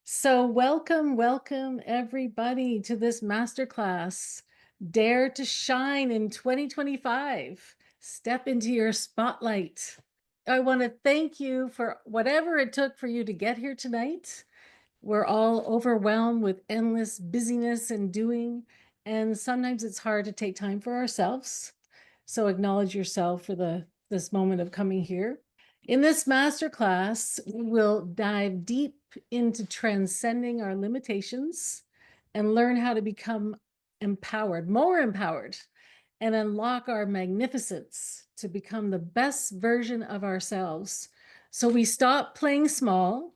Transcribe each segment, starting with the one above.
So welcome everybody to this masterclass. Dare to shine in 2025. Step into your spotlight. I want to thank you for whatever it took for you to get here tonight. We're all overwhelmed with endless busyness and doing, and sometimes it's hard to take time for ourselves. So acknowledge yourself for this moment of coming here. In this masterclass, we will dive deep into transcending our limitations and learn how to become empowered, more empowered, and unlock our magnificence to become the best version of ourselves. So we stop playing small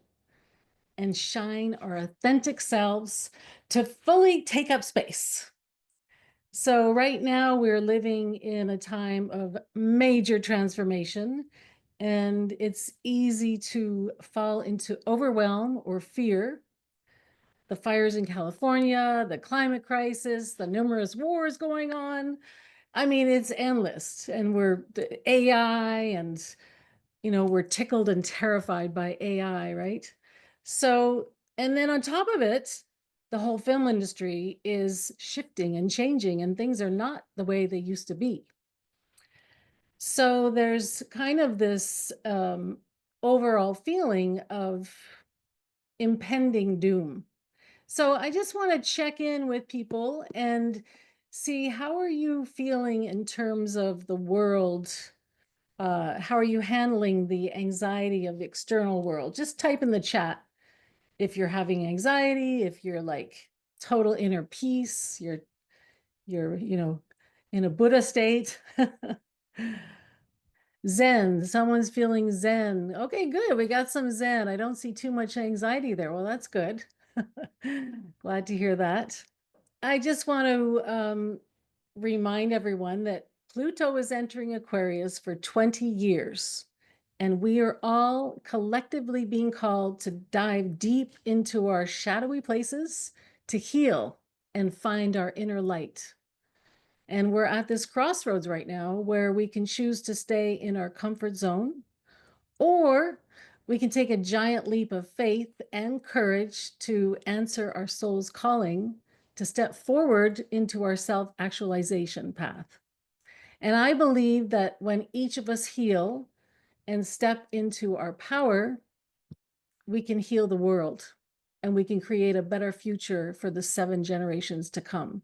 and shine our authentic selves to fully take up space. So right now we're living in a time of major transformation, and it's easy to fall into overwhelm or fear. The fires in California, the climate crisis, the numerous wars going on. I mean, it's endless. And we're the AI and we're tickled and terrified by AI, right? So, and then on top of it, the whole film industry is shifting and changing, and things are not the way they used to be. So there's kind of this overall feeling of impending doom. So I just want to check in with people and see, how are you feeling in terms of the world? How are you handling the anxiety of the external world? Just type in the chat if you're having anxiety, if you're like total inner peace, you're in a Buddha state. Zen, someone's feeling zen. Okay, good. We got some zen. I don't see too much anxiety there. Well, that's good. Glad to hear that. I just want to remind everyone that Pluto is entering Aquarius for 20 years, and we are all collectively being called to dive deep into our shadowy places to heal and find our inner light. And we're at this crossroads right now where we can choose to stay in our comfort zone, or we can take a giant leap of faith and courage to answer our soul's calling to step forward into our self-actualization path. And I believe that when each of us heal and step into our power, we can heal the world and we can create a better future for the 7 generations to come.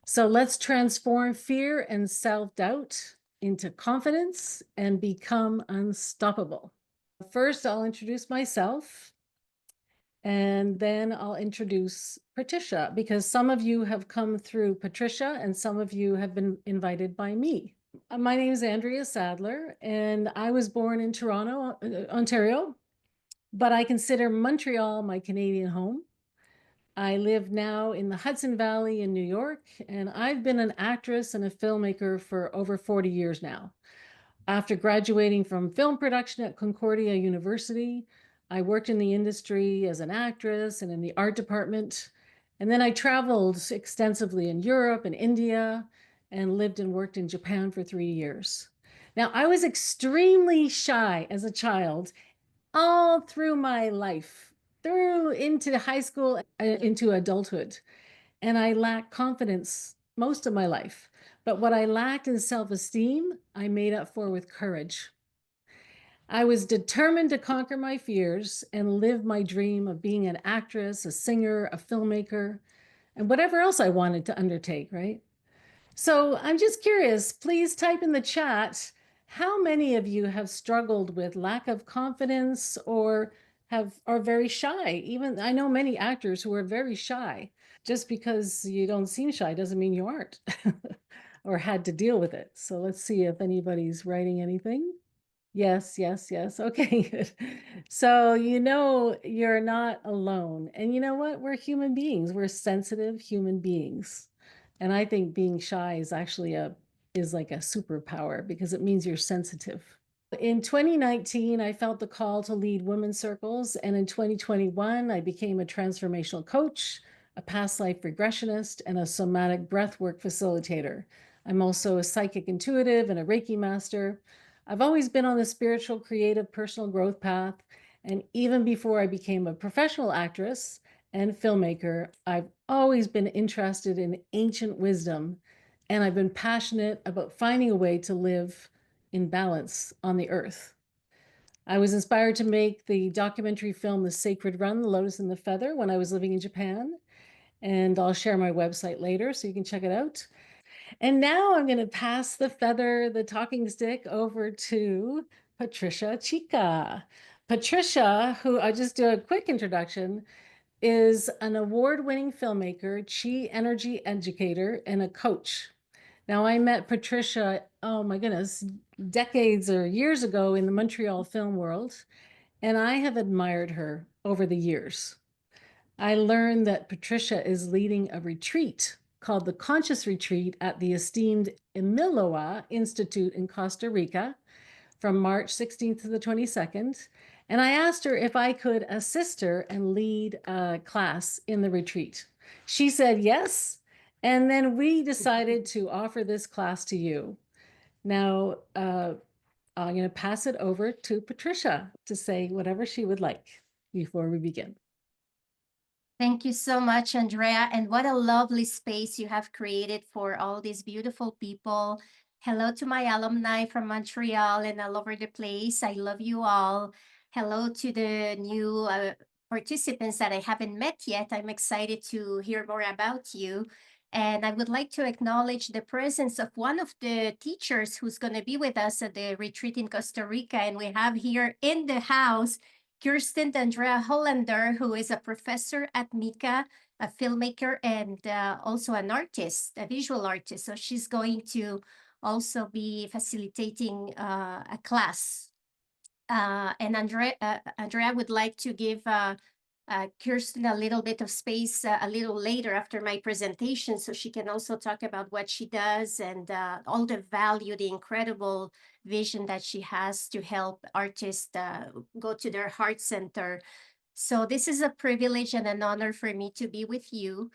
So let's transform fear and self-doubt into confidence and become unstoppable. First, I'll introduce myself, and then I'll introduce Patricia, because some of you have come through Patricia and some of you have been invited by me. My name is Andrea Sadler, and I was born in Toronto, Ontario, but I consider Montreal my Canadian home. I live now in the Hudson Valley in New York, and I've been an actress and a filmmaker for over 40 years now. After graduating from film production at Concordia University, I worked in the industry as an actress and in the art department. And then I traveled extensively in Europe and India and lived and worked in Japan for 3 years. Now, I was extremely shy as a child all through my life, through into high school, into adulthood. And I lacked confidence most of my life. But what I lacked in self-esteem, I made up for with courage. I was determined to conquer my fears and live my dream of being an actress, a singer, a filmmaker, and whatever else I wanted to undertake, right? So I'm just curious, please type in the chat, how many of you have struggled with lack of confidence or are very shy? Even I know many actors who are very shy. Just because you don't seem shy doesn't mean you aren't or had to deal with it. So let's see if anybody's writing anything. Yes, yes, yes. Okay, good. So you're not alone. And you know what? We're human beings. We're sensitive human beings. And I think being shy is actually is like a superpower because it means you're sensitive. In 2019, I felt the call to lead women's circles, and in 2021, I became a transformational coach, a past life regressionist, and a somatic breathwork facilitator. I'm also a psychic intuitive and a Reiki master. I've always been on the spiritual, creative, personal growth path, And even before I became a professional actress and filmmaker, I've always been interested in ancient wisdom, and I've been passionate about finding a way to live in balance on the earth. I was inspired to make the documentary film The Sacred Run, The Lotus and the Feather when I was living in Japan. And I'll share my website later so you can check it out. And now I'm going to pass the feather, the talking stick, over to Patricia Chica. Patricia, who I'll just do a quick introduction, is an award-winning filmmaker, energy educator, and a coach. Now, I met Patricia, oh my goodness, decades or years ago in the Montreal film world, and I have admired her over the years. I learned that Patricia is leading a retreat called the Conscious Retreat at the esteemed Imiloa Institute in Costa Rica from March 16th to the 22nd. And I asked her if I could assist her and lead a class in the retreat. She said yes. And then we decided to offer this class to you. Now, I'm going to pass it over to Patricia to say whatever she would like before we begin. Thank you so much, Andrea. And what a lovely space you have created for all these beautiful people. Hello to my alumni from Montreal and all over the place. I love you all. Hello to the new participants that I haven't met yet. I'm excited to hear more about you. And I would like to acknowledge the presence of one of the teachers who's going to be with us at the retreat in Costa Rica. And we have here in the house Kirsten Andrea Hollander, who is a professor at MICA, a filmmaker, and also an artist, a visual artist. So she's going to also be facilitating a class. And Andrea would like to give Kirsten a little bit of space a little later after my presentation so she can also talk about what she does and all the value, the incredible vision that she has to help artists go to their heart center. So this is a privilege and an honor for me to be with you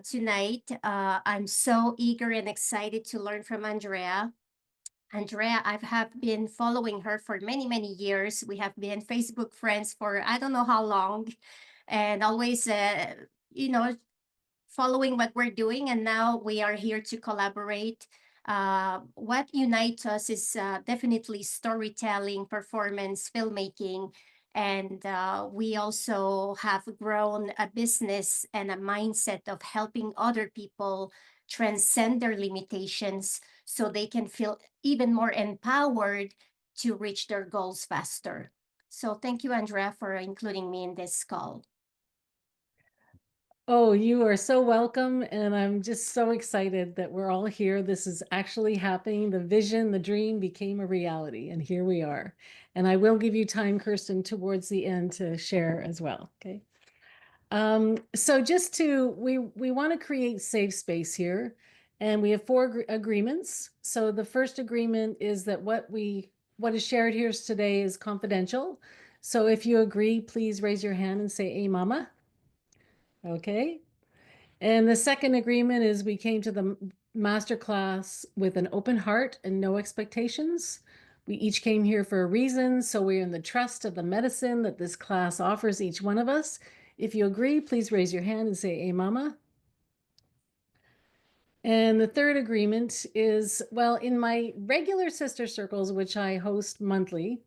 tonight. I'm so eager and excited to learn from Andrea. Andrea, I have been following her for many, many years. We have been Facebook friends for I don't know how long, and always, you know, following what we're doing. And now we are here to collaborate. What unites us is definitely storytelling, performance, filmmaking. And we also have grown a business and a mindset of helping other people transcend their limitations so they can feel even more empowered to reach their goals faster. So thank you, Andrea, for including me in this call. Oh, you are so welcome. And I'm just so excited that we're all here. This is actually happening. The vision, the dream became a reality. And here we are. And I will give you time, Kirsten, towards the end to share as well. Okay. So just to, we want to create safe space here. And we have four agreements. So the first agreement is that what is shared here today is confidential. So if you agree, please raise your hand and say, "Hey, mama." Okay. And the second agreement is we came to the masterclass with an open heart and no expectations. We each came here for a reason, so we're in the trust of the medicine that this class offers each one of us. If you agree, please raise your hand and say, "Hey, mama." And the third agreement is, well, in my regular sister circles, which I host monthly,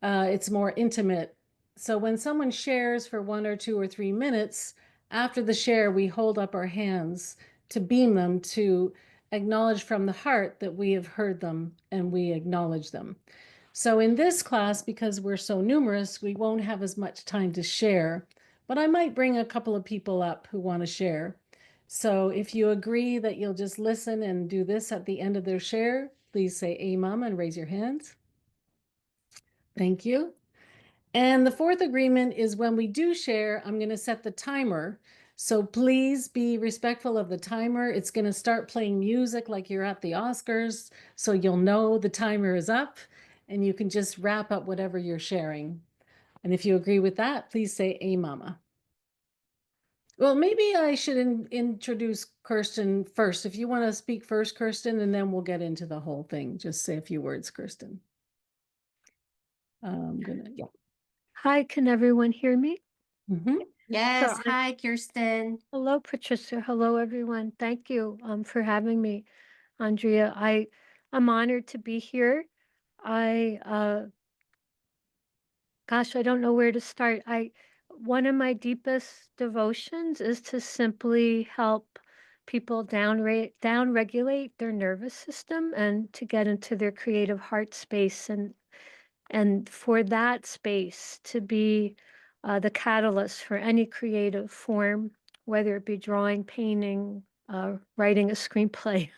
it's more intimate. So when someone shares for 1 or 2 or 3 minutes, after the share, we hold up our hands to beam them to acknowledge from the heart that we have heard them and we acknowledge them. So in this class, because we're so numerous, we won't have as much time to share, but I might bring a couple of people up who want to share. So if you agree that you'll just listen and do this at the end of their share, please say, "Hey, mama," and raise your hands. Thank you. And the fourth agreement is when we do share, I'm going to set the timer. So please be respectful of the timer. It's going to start playing music like you're at the Oscars. So you'll know the timer is up and you can just wrap up whatever you're sharing. And if you agree with that, please say, "Hey, mama." Well, maybe I should introduce Kirsten first. If you want to speak first, Kirsten, and then we'll get into the whole thing. Just say a few words, Kirsten. I'm gonna, yeah. Hi, can everyone hear me? Mhm. So, Yes. Hi, Kirsten. hello, Patricia. Hello, everyone. Thank you for having me, Andrea. I'm honored to be here. I gosh, I don't know where to start. I One of my deepest devotions is to simply help people down regulate their nervous system and to get into their creative heart space and for that space to be the catalyst for any creative form, whether it be drawing, painting, writing a screenplay,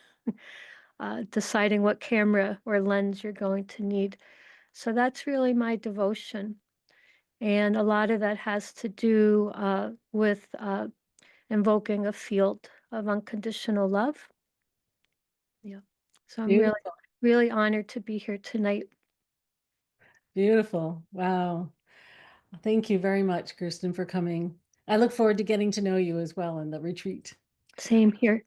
deciding what camera or lens you're going to need. So that's really my devotion. And a lot of that has to do with invoking a field of unconditional love. Yeah. So I'm really, Beautiful. really honored to be here tonight. Beautiful. Wow. Thank you very much, Kirsten, for coming. I look forward to getting to know you as well in the retreat. Same here.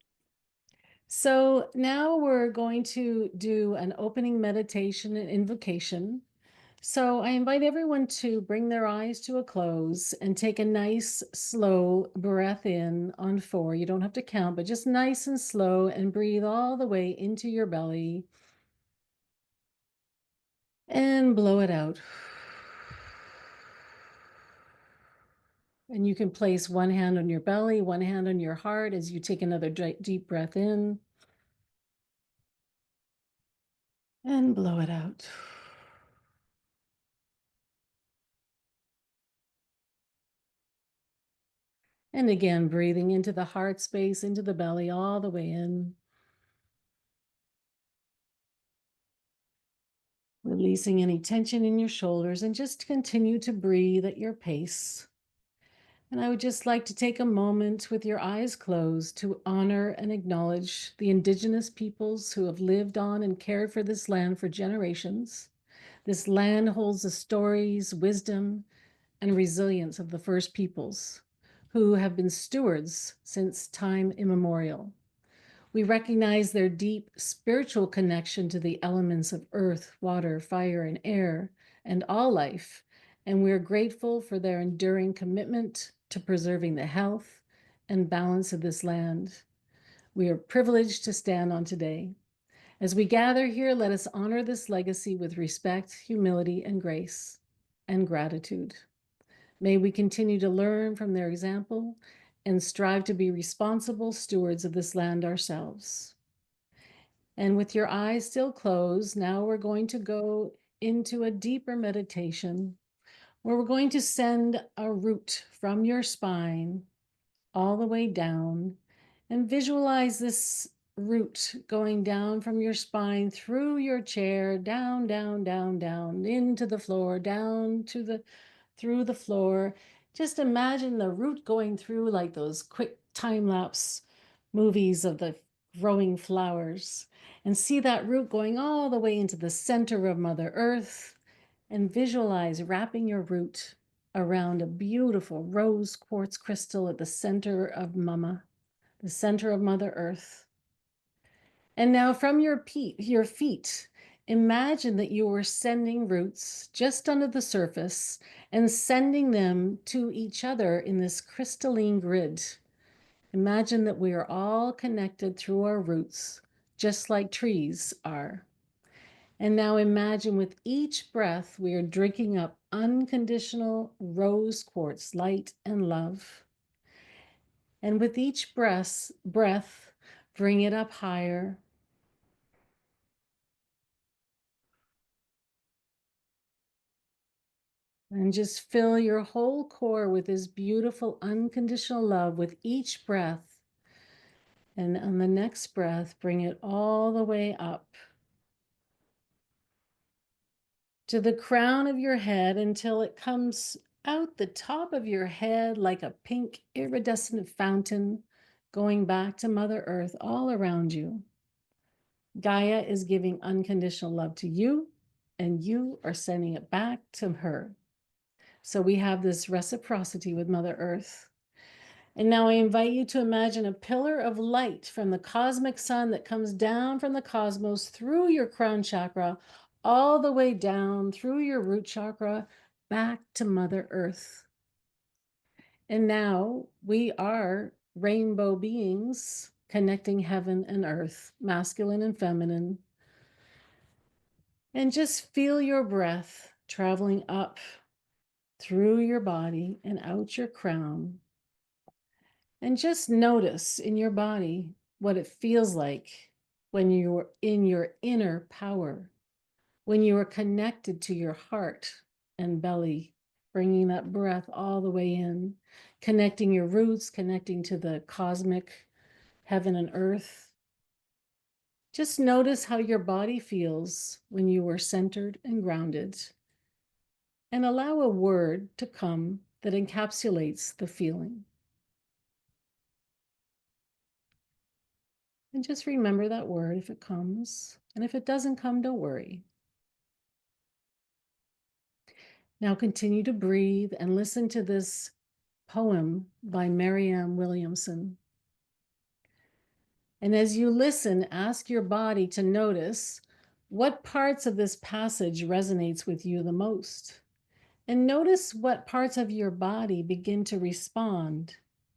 So now we're going to do an opening meditation and invocation. So I invite everyone to bring their eyes to a close and take a nice, slow breath in on 4. You don't have to count, but just nice and slow, and breathe all the way into your belly and blow it out. And you can place one hand on your belly, one hand on your heart as you take another deep breath in and blow it out. And again, breathing into the heart space, into the belly, all the way in. Releasing any tension in your shoulders, and just continue to breathe at your pace. And I would just like to take a moment with your eyes closed to honor and acknowledge the indigenous peoples who have lived on and cared for this land for generations. This land holds the stories, wisdom, and resilience of the first peoples who have been stewards since time immemorial. We recognize their deep spiritual connection to the elements of earth, water, fire, and air, and all life, and we're grateful for their enduring commitment to preserving the health and balance of this land. We are privileged to stand on today. As we gather here, let us honor this legacy with respect, humility, and grace, and gratitude. May we continue to learn from their example and strive to be responsible stewards of this land ourselves. And with your eyes still closed, now we're going to go into a deeper meditation where we're going to send a root from your spine all the way down, and visualize this root going down from your spine through your chair, down, down, down, down, into the floor, down to the through the floor. Just imagine the root going through like those quick time lapse movies of the growing flowers, and see that root going all the way into the center of Mother Earth, and visualize wrapping your root around a beautiful rose quartz crystal at the center of Mama, the center of Mother Earth. And now from your feet, imagine that you are sending roots just under the surface and sending them to each other in this crystalline grid. Imagine that we are all connected through our roots, just like trees are. And now imagine with each breath, we are drinking up unconditional rose quartz light and love. And with each breath, bring it up higher. And just fill your whole core with this beautiful unconditional love with each breath. And on the next breath, bring it all the way up to the crown of your head until it comes out the top of your head like a pink iridescent fountain going back to Mother Earth all around you. Gaia is giving unconditional love to you, and you are sending it back to her. So we have this reciprocity with Mother Earth. And now I invite you to imagine a pillar of light from the cosmic sun that comes down from the cosmos through your crown chakra, all the way down through your root chakra, back to Mother Earth. And now we are rainbow beings connecting heaven and earth, masculine and feminine. And just feel your breath traveling up through your body and out your crown. And just notice in your body what it feels like when you're in your inner power, when you are connected to your heart and belly, bringing that breath all the way in, connecting your roots, connecting to the cosmic heaven and earth. Just notice how your body feels when you are centered and grounded, and allow a word to come that encapsulates the feeling. And just remember that word if it comes, and if it doesn't come, don't worry. Now continue to breathe and listen to this poem by Marianne Williamson. And as you listen, ask your body to notice what parts of this passage resonates with you the most. And notice what parts of your body begin to respond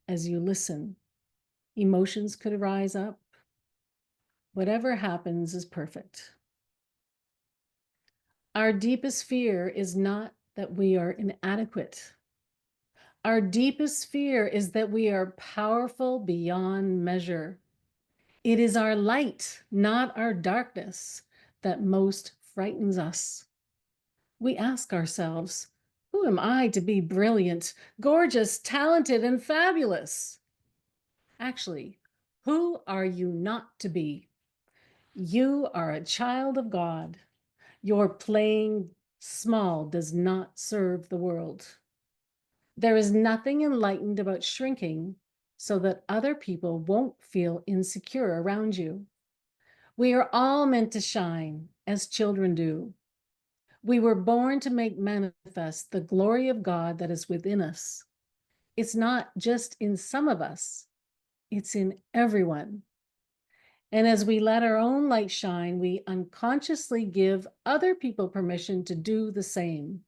as you listen. Emotions could rise up. Whatever happens is perfect. Our deepest fear is not that we are inadequate. Our deepest fear is that we are powerful beyond measure. It is our light, not our darkness, that most frightens us. We ask ourselves, who am I to be brilliant, gorgeous, talented, and fabulous? Actually, who are you not to be? You are a child of God. Your playing small does not serve the world. There is nothing enlightened about shrinking so that other people won't feel insecure around you. We are all meant to shine as children do. We were born to make manifest the glory of God that is within us. It's not just in some of us, it's in everyone. And as we let our own light shine, we unconsciously give other people permission to do the same.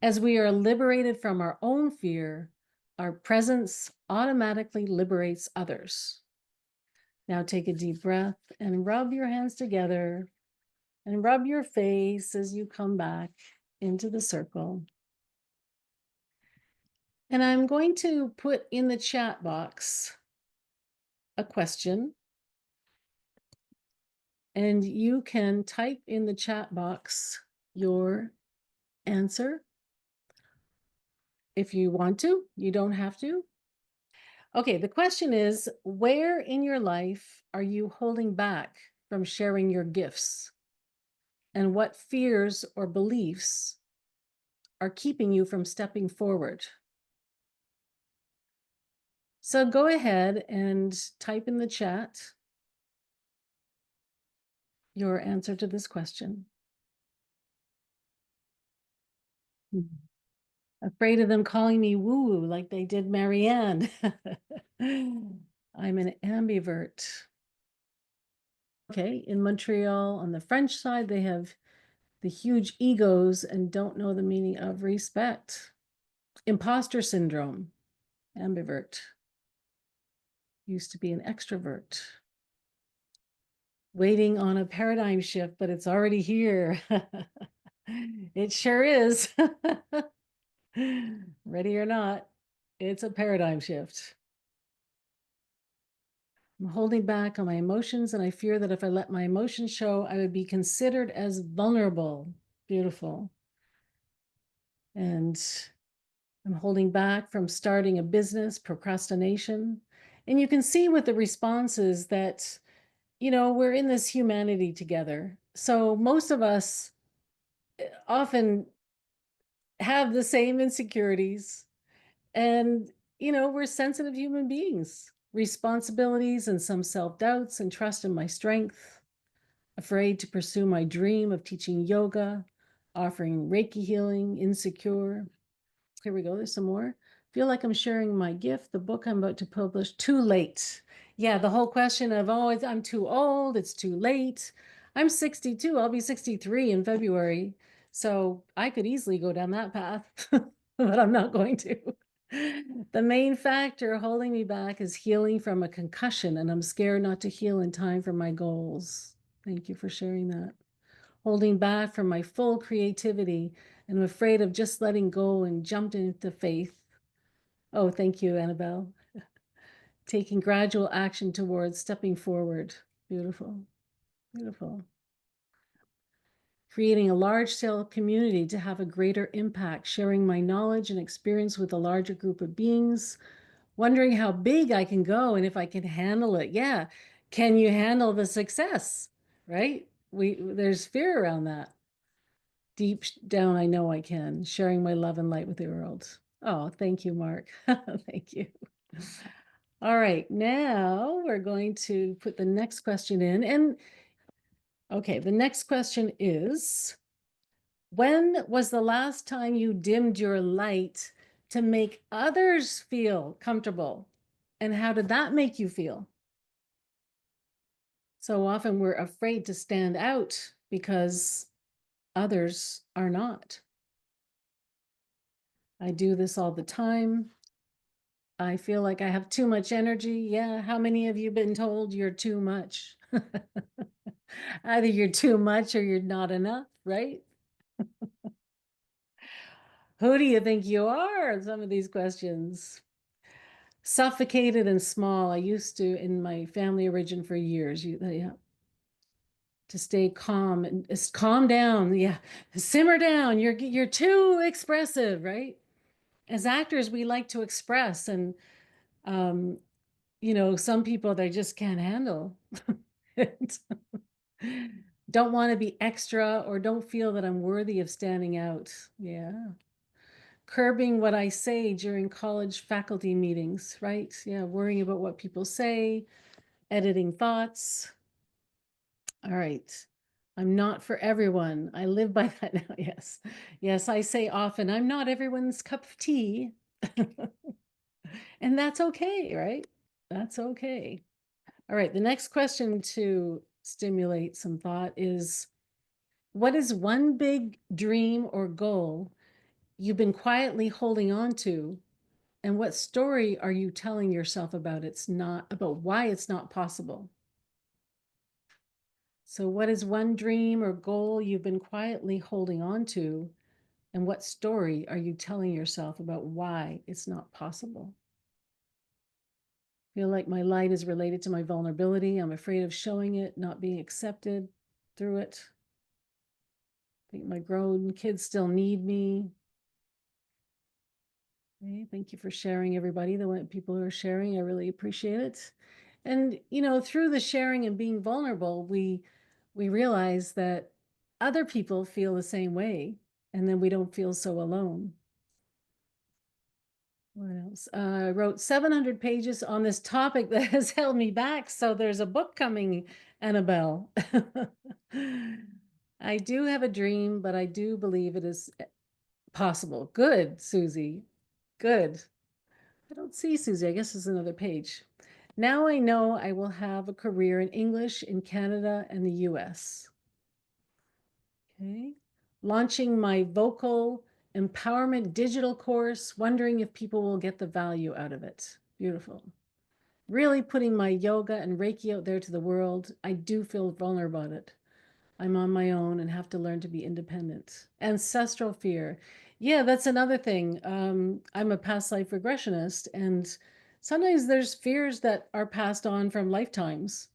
As we are liberated from our own fear, our presence automatically liberates others. Now take a deep breath and rub your hands together and rub your face as you come back into the circle. And I'm going to put in the chat box a question, and you can type in the chat box your answer if you want to. You don't have to. Okay, the question is, where in your life are you holding back from sharing your gifts? And what fears or beliefs are keeping you from stepping forward? So go ahead and type in the chat your answer to this question. Afraid of them calling me woo-woo like they did Marianne. I'm an ambivert. Okay, in Montreal, on the French side, they have the huge egos and don't know the meaning of respect. Imposter syndrome, ambivert. Used to be an extrovert. Waiting on a paradigm shift, but it's already here. It sure is. Ready or not, it's a paradigm shift. I'm holding back on my emotions, and I fear that if I let my emotions show, I would be considered as vulnerable. Beautiful. And I'm holding back from starting a business, procrastination. And you can see with the responses that, we're in this humanity together. So most of us often have the same insecurities. And, we're sensitive human beings, responsibilities and some self-doubts and trust in my strength, afraid to pursue my dream of teaching yoga, offering Reiki healing, insecure. Here we go, there's some more. Feel like I'm sharing my gift, the book I'm about to publish, too late. Yeah, the whole question of, I'm too old, it's too late. I'm 62, I'll be 63 in February. So I could easily go down that path, but I'm not going to. The main factor holding me back is healing from a concussion, and I'm scared not to heal in time for my goals. Thank you for sharing that. Holding back from my full creativity, and I'm afraid of just letting go and jumped into faith. Oh, thank you, Annabelle. Taking gradual action towards stepping forward. Beautiful, beautiful. Creating a large-scale community to have a greater impact, sharing my knowledge and experience with a larger group of beings, wondering how big I can go and if I can handle it. Yeah. Can you handle the success? Right? There's fear around that. Deep down, I know I can. Sharing my love and light with the world. Oh, thank you, Mark. Thank you. All right, now we're going to put the next question in. And okay, the next question is, when was the last time you dimmed your light to make others feel comfortable? And how did that make you feel? So often we're afraid to stand out because others are not. I do this all the time. I feel like I have too much energy. Yeah, how many of you been told you're too much? Either you're too much or you're not enough, right? Who do you think you are? Some of these questions. Suffocated and small. I used to, in my family origin for years, yeah, to stay calm and calm down. Yeah, simmer down. You're too expressive, right? As actors, we like to express, and some people they just can't handle it. Don't want to be extra or don't feel that I'm worthy of standing out. Yeah. Curbing what I say during college faculty meetings, right? Yeah, worrying about what people say, editing thoughts. All right. I'm not for everyone. I live by that now. Yes. Yes, I say often, I'm not everyone's cup of tea. And that's okay, right? That's okay. All right. The next question to stimulate some thought is, what is one big dream or goal you've been quietly holding on to? And what story are you telling yourself about why it's not possible? So what is one dream or goal you've been quietly holding on to? And what story are you telling yourself about why it's not possible? Feel like my light is related to my vulnerability. I'm afraid of showing it, not being accepted through it. Think my grown kids still need me. Okay, thank you for sharing, everybody. The people who are sharing, I really appreciate it. And through the sharing and being vulnerable, we realize that other people feel the same way, and then we don't feel so alone. What else? I wrote 700 pages on this topic that has held me back. So there's a book coming, Annabelle. I do have a dream, but I do believe it is possible. Good, Susie. Good. I don't see Susie. I guess it's another page. Now I know I will have a career in English in Canada and the US. Okay. Launching my vocal empowerment digital course, wondering if people will get the value out of it. Beautiful. Really putting my yoga and Reiki out there to the world. I do feel vulnerable about it. I'm on my own and have to learn to be independent. Ancestral fear. Yeah, that's another thing. I'm a past life regressionist, and sometimes there's fears that are passed on from lifetimes,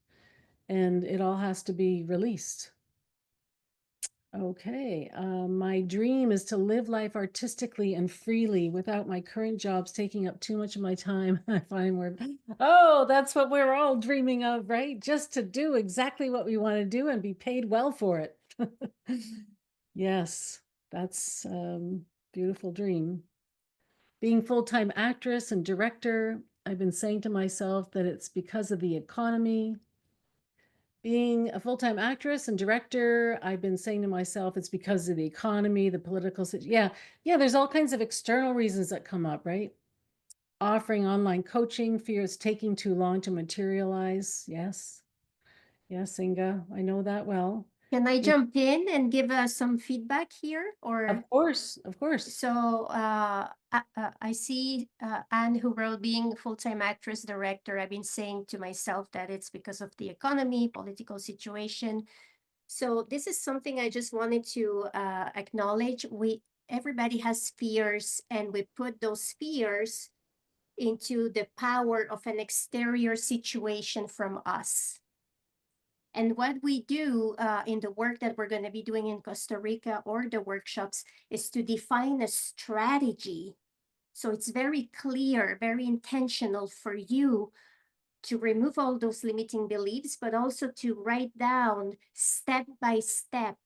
and it all has to be released. Okay, my dream is to live life artistically and freely without my current jobs taking up too much of my time. I find that's what we're all dreaming of, right? Just to do exactly what we want to do and be paid well for it. Yes, that's beautiful dream. Being full-time actress and director, I've been saying to myself that it's because of the economy. Being a full-time actress and director, I've been saying to myself, it's because of the economy, the political situation. Yeah, there's all kinds of external reasons that come up, right? Offering online coaching, fear it's taking too long to materialize. Yes, Inga, I know that well. Can I jump in and give some feedback here? Or Of course, of course. so I see Anne, who wrote, being full-time actress director, I've been saying to myself that it's because of the economy, political situation. So this is something I just wanted to acknowledge. Everybody has fears, and we put those fears into the power of an exterior situation from us. And what we do in the work that we're going to be doing in Costa Rica or the workshops is to define a strategy. So it's very clear, very intentional for you to remove all those limiting beliefs, but also to write down step by step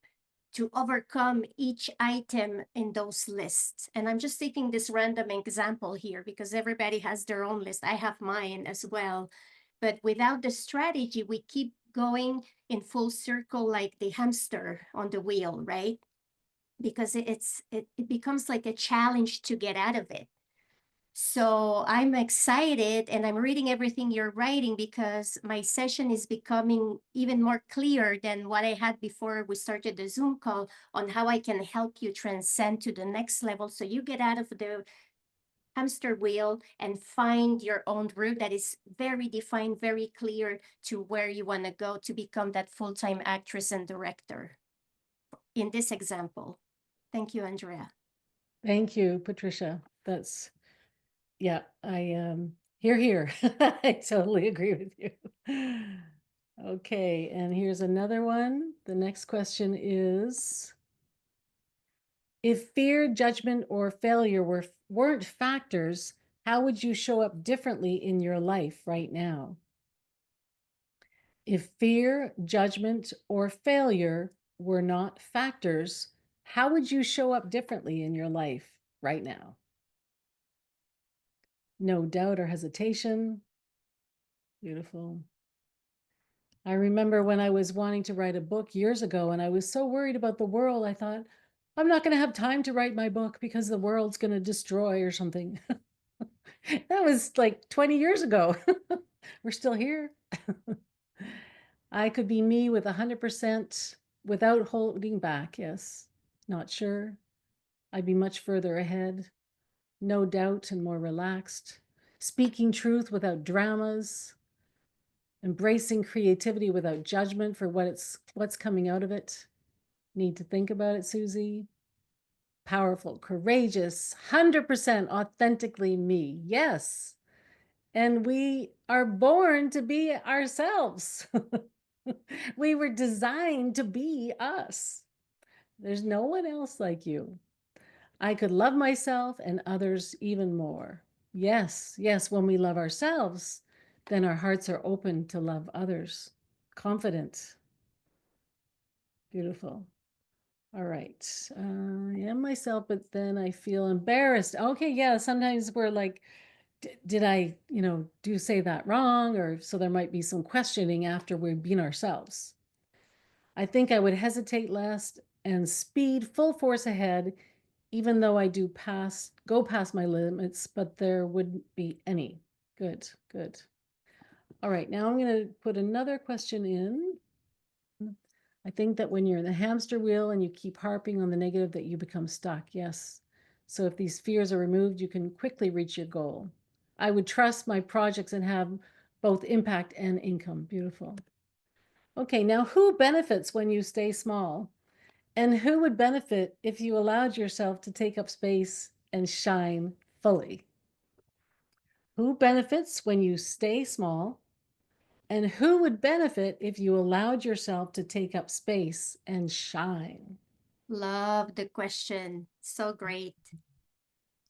to overcome each item in those lists. And I'm just taking this random example here because everybody has their own list. I have mine as well. But without the strategy, we keep going in full circle like the hamster on the wheel, right? Because it becomes like a challenge to get out of it. So I'm excited and I'm reading everything you're writing because my session is becoming even more clear than what I had before we started the Zoom call on how I can help you transcend to the next level. So you get out of the hamster wheel and find your own route that is very defined, very clear to where you want to go to become that full-time actress and director in this example. Thank you, Andrea. Thank you, Patricia. That's, yeah, here. I totally agree with you. Okay, and here's another one. The next question is, if fear, judgment, or failure weren't factors, how would you show up differently in your life right now? If fear, judgment, or failure were not factors, how would you show up differently in your life right now? No doubt or hesitation. Beautiful. I remember when I was wanting to write a book years ago and I was so worried about the world, I thought, I'm not going to have time to write my book because the world's going to destroy or something. That was like 20 years ago. We're still here. I could be me with 100% without holding back. Yes. Not sure. I'd be much further ahead. No doubt and more relaxed. Speaking truth without dramas. Embracing creativity without judgment for what's coming out of it. Need to think about it, Susie. Powerful, courageous, 100% authentically me. Yes. And we are born to be ourselves. We were designed to be us. There's no one else like you. I could love myself and others even more. Yes, yes, when we love ourselves, then our hearts are open to love others. Confident. Beautiful. All right. I am myself, but then I feel embarrassed. Okay, yeah, sometimes we're like, did I, do say that wrong? Or so there might be some questioning after we've been ourselves. I think I would hesitate less and speed full force ahead, even though I do go past my limits, but there wouldn't be any. Good, good. All right, now I'm going to put another question in. I think that when you're in the hamster wheel and you keep harping on the negative, that you become stuck. Yes. So if these fears are removed, you can quickly reach your goal. I would trust my projects and have both impact and income. Beautiful. Okay, now who benefits when you stay small? And who would benefit if you allowed yourself to take up space and shine fully? Who benefits when you stay small? And who would benefit if you allowed yourself to take up space and shine? Love the question. So great.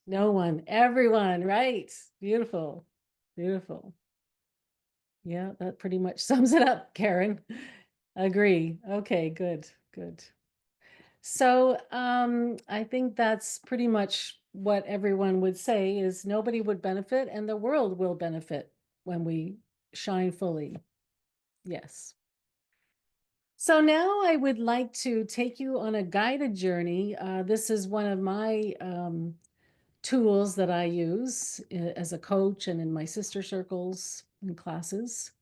No one, everyone, right? Beautiful, beautiful. Yeah, that pretty much sums it up, Karen. Agree. Okay, good, good. So I think that's pretty much what everyone would say is nobody would benefit and the world will benefit when we shine fully. Yes. So now I would like to take you on a guided journey. This is one of my tools that I use as a coach and in my sister circles and classes.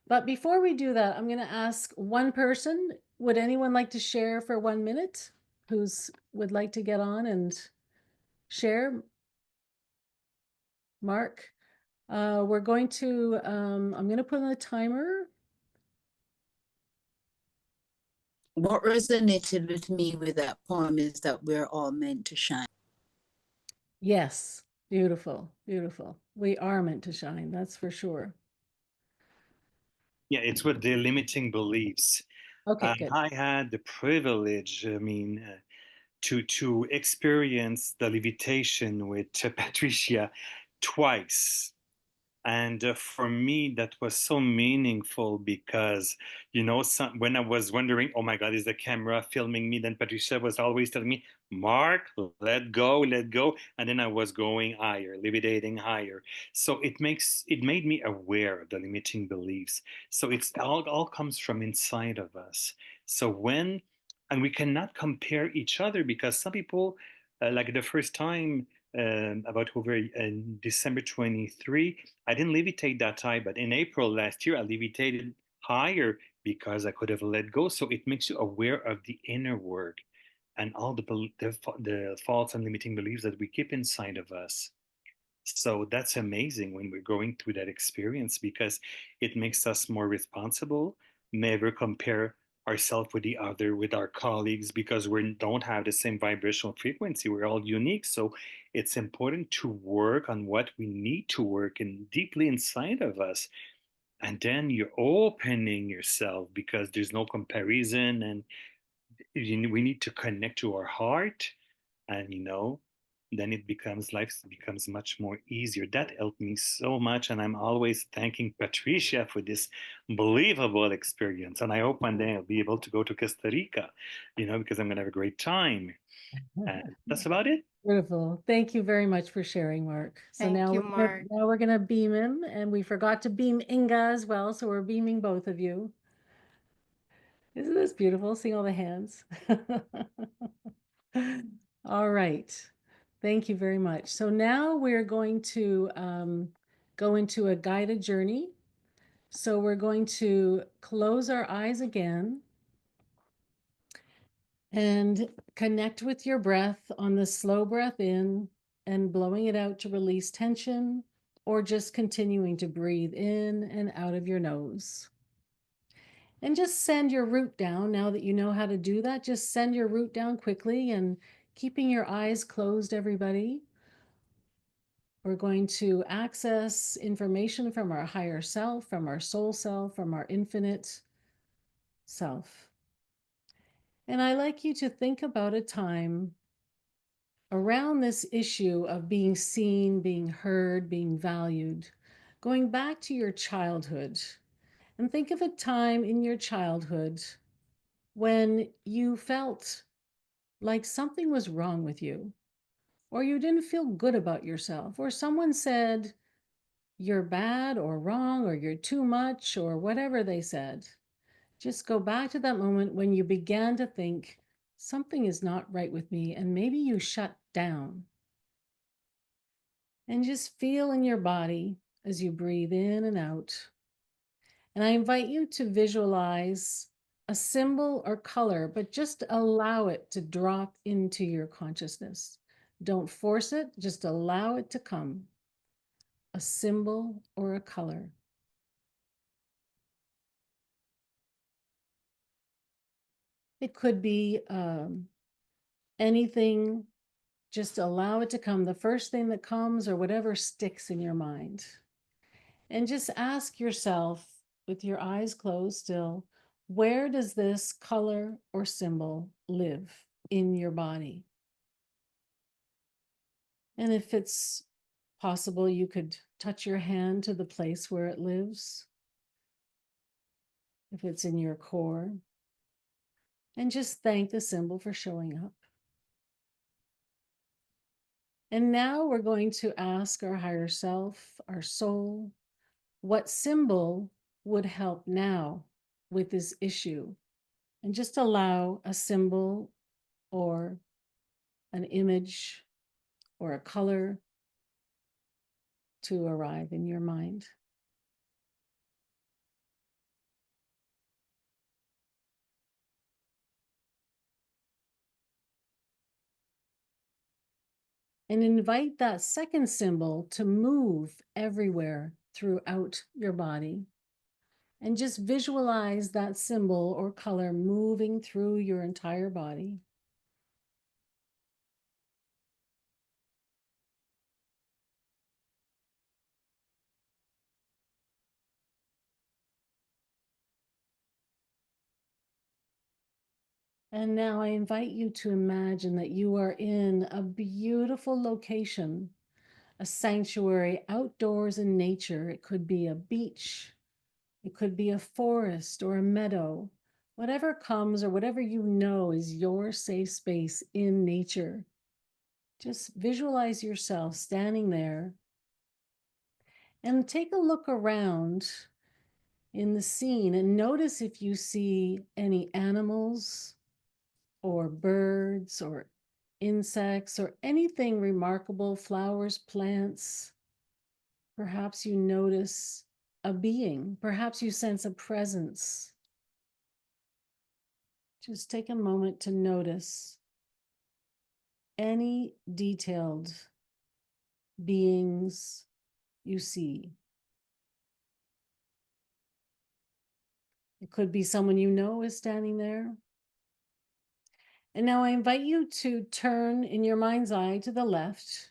But before we do that, I'm going to ask one person. Would anyone like to share for 1 minute? Who's would like to get on and share? Mark? We're going to, I'm going to put on a timer. What resonated with me with that poem is that we're all meant to shine. Yes, beautiful, beautiful. We are meant to shine, that's for sure. Yeah, it's with the limiting beliefs. Okay, good. I had the privilege, to experience the levitation with Patricia twice. And for me, that was so meaningful because, when I was wondering, oh my God, is the camera filming me? Then Patricia was always telling me, Mark, let go, let go. And then I was going higher, levitating higher. So it made me aware of the limiting beliefs. So it's all comes from inside of us. So and we cannot compare each other because some people, like the first time, about over December 23, I didn't levitate that high, but in April last year, I levitated higher because I could have let go. So it makes you aware of the inner work and all the false and limiting beliefs that we keep inside of us. So that's amazing when we're going through that experience because it makes us more responsible, never compare ourselves with the other, with our colleagues, because we don't have the same vibrational frequency. We're all unique. So it's important to work on what we need to work in deeply inside of us. And then you're opening yourself because there's no comparison and we need to connect to our heart and then life becomes much more easier. That helped me so much, and I'm always thanking Patricia for this unbelievable experience. And I hope one day I'll be able to go to Costa Rica, because I'm gonna have a great time. And that's about it. Beautiful. Thank you very much for sharing, Mark. So Thank now you, we're Mark. now we're gonna beam him, and we forgot to beam Inga as well, so we're beaming both of you. Isn't this beautiful? Seeing all the hands. All right. Thank you very much. So now we're going to go into a guided journey. So we're going to close our eyes again and connect with your breath on the slow breath in and blowing it out to release tension, or just continuing to breathe in and out of your nose. And just send your root down. Now that you know how to do that, just send your root down quickly and keeping your eyes closed, everybody. We're going to access information from our higher self, from our soul self, from our infinite self. And I like you to think about a time around this issue of being seen, being heard, being valued, going back to your childhood. And think of a time in your childhood when you felt like something was wrong with you, or you didn't feel good about yourself, or someone said you're bad or wrong, or you're too much, or whatever they said. Just go back to that moment when you began to think something is not right with me, and maybe you shut down. And just feel in your body as you breathe in and out. And I invite you to visualize a symbol or color, but just allow it to drop into your consciousness. Don't force it, just allow it to come. A symbol or a color. It could be anything, just allow it to come. The first thing that comes or whatever sticks in your mind. And just ask yourself, with your eyes closed still, where does this color or symbol live in your body? And if it's possible, you could touch your hand to the place where it lives, if it's in your core, and just thank the symbol for showing up. And now we're going to ask our higher self, our soul, what symbol would help now with this issue? And just allow a symbol or an image or a color to arrive in your mind. And invite that second symbol to move everywhere throughout your body. And just visualize that symbol or color moving through your entire body. And now I invite you to imagine that you are in a beautiful location, a sanctuary outdoors in nature. It could be a beach, it could be a forest or a meadow, whatever comes or whatever you know is your safe space in nature. Just visualize yourself standing there and take a look around in the scene and notice if you see any animals or birds or insects or anything remarkable, flowers, plants. Perhaps you notice a being, perhaps you sense a presence. Just take a moment to notice any detailed beings you see. It could be someone you know is standing there. And now I invite you to turn in your mind's eye to the left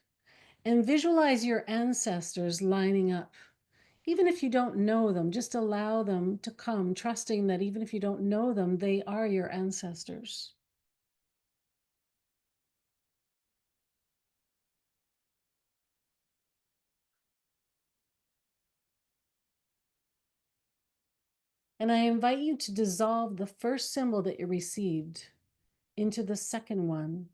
and visualize your ancestors lining up. Even if you don't know them, just allow them to come, trusting that even if you don't know them, they are your ancestors. And I invite you to dissolve the first symbol that you received into the second one.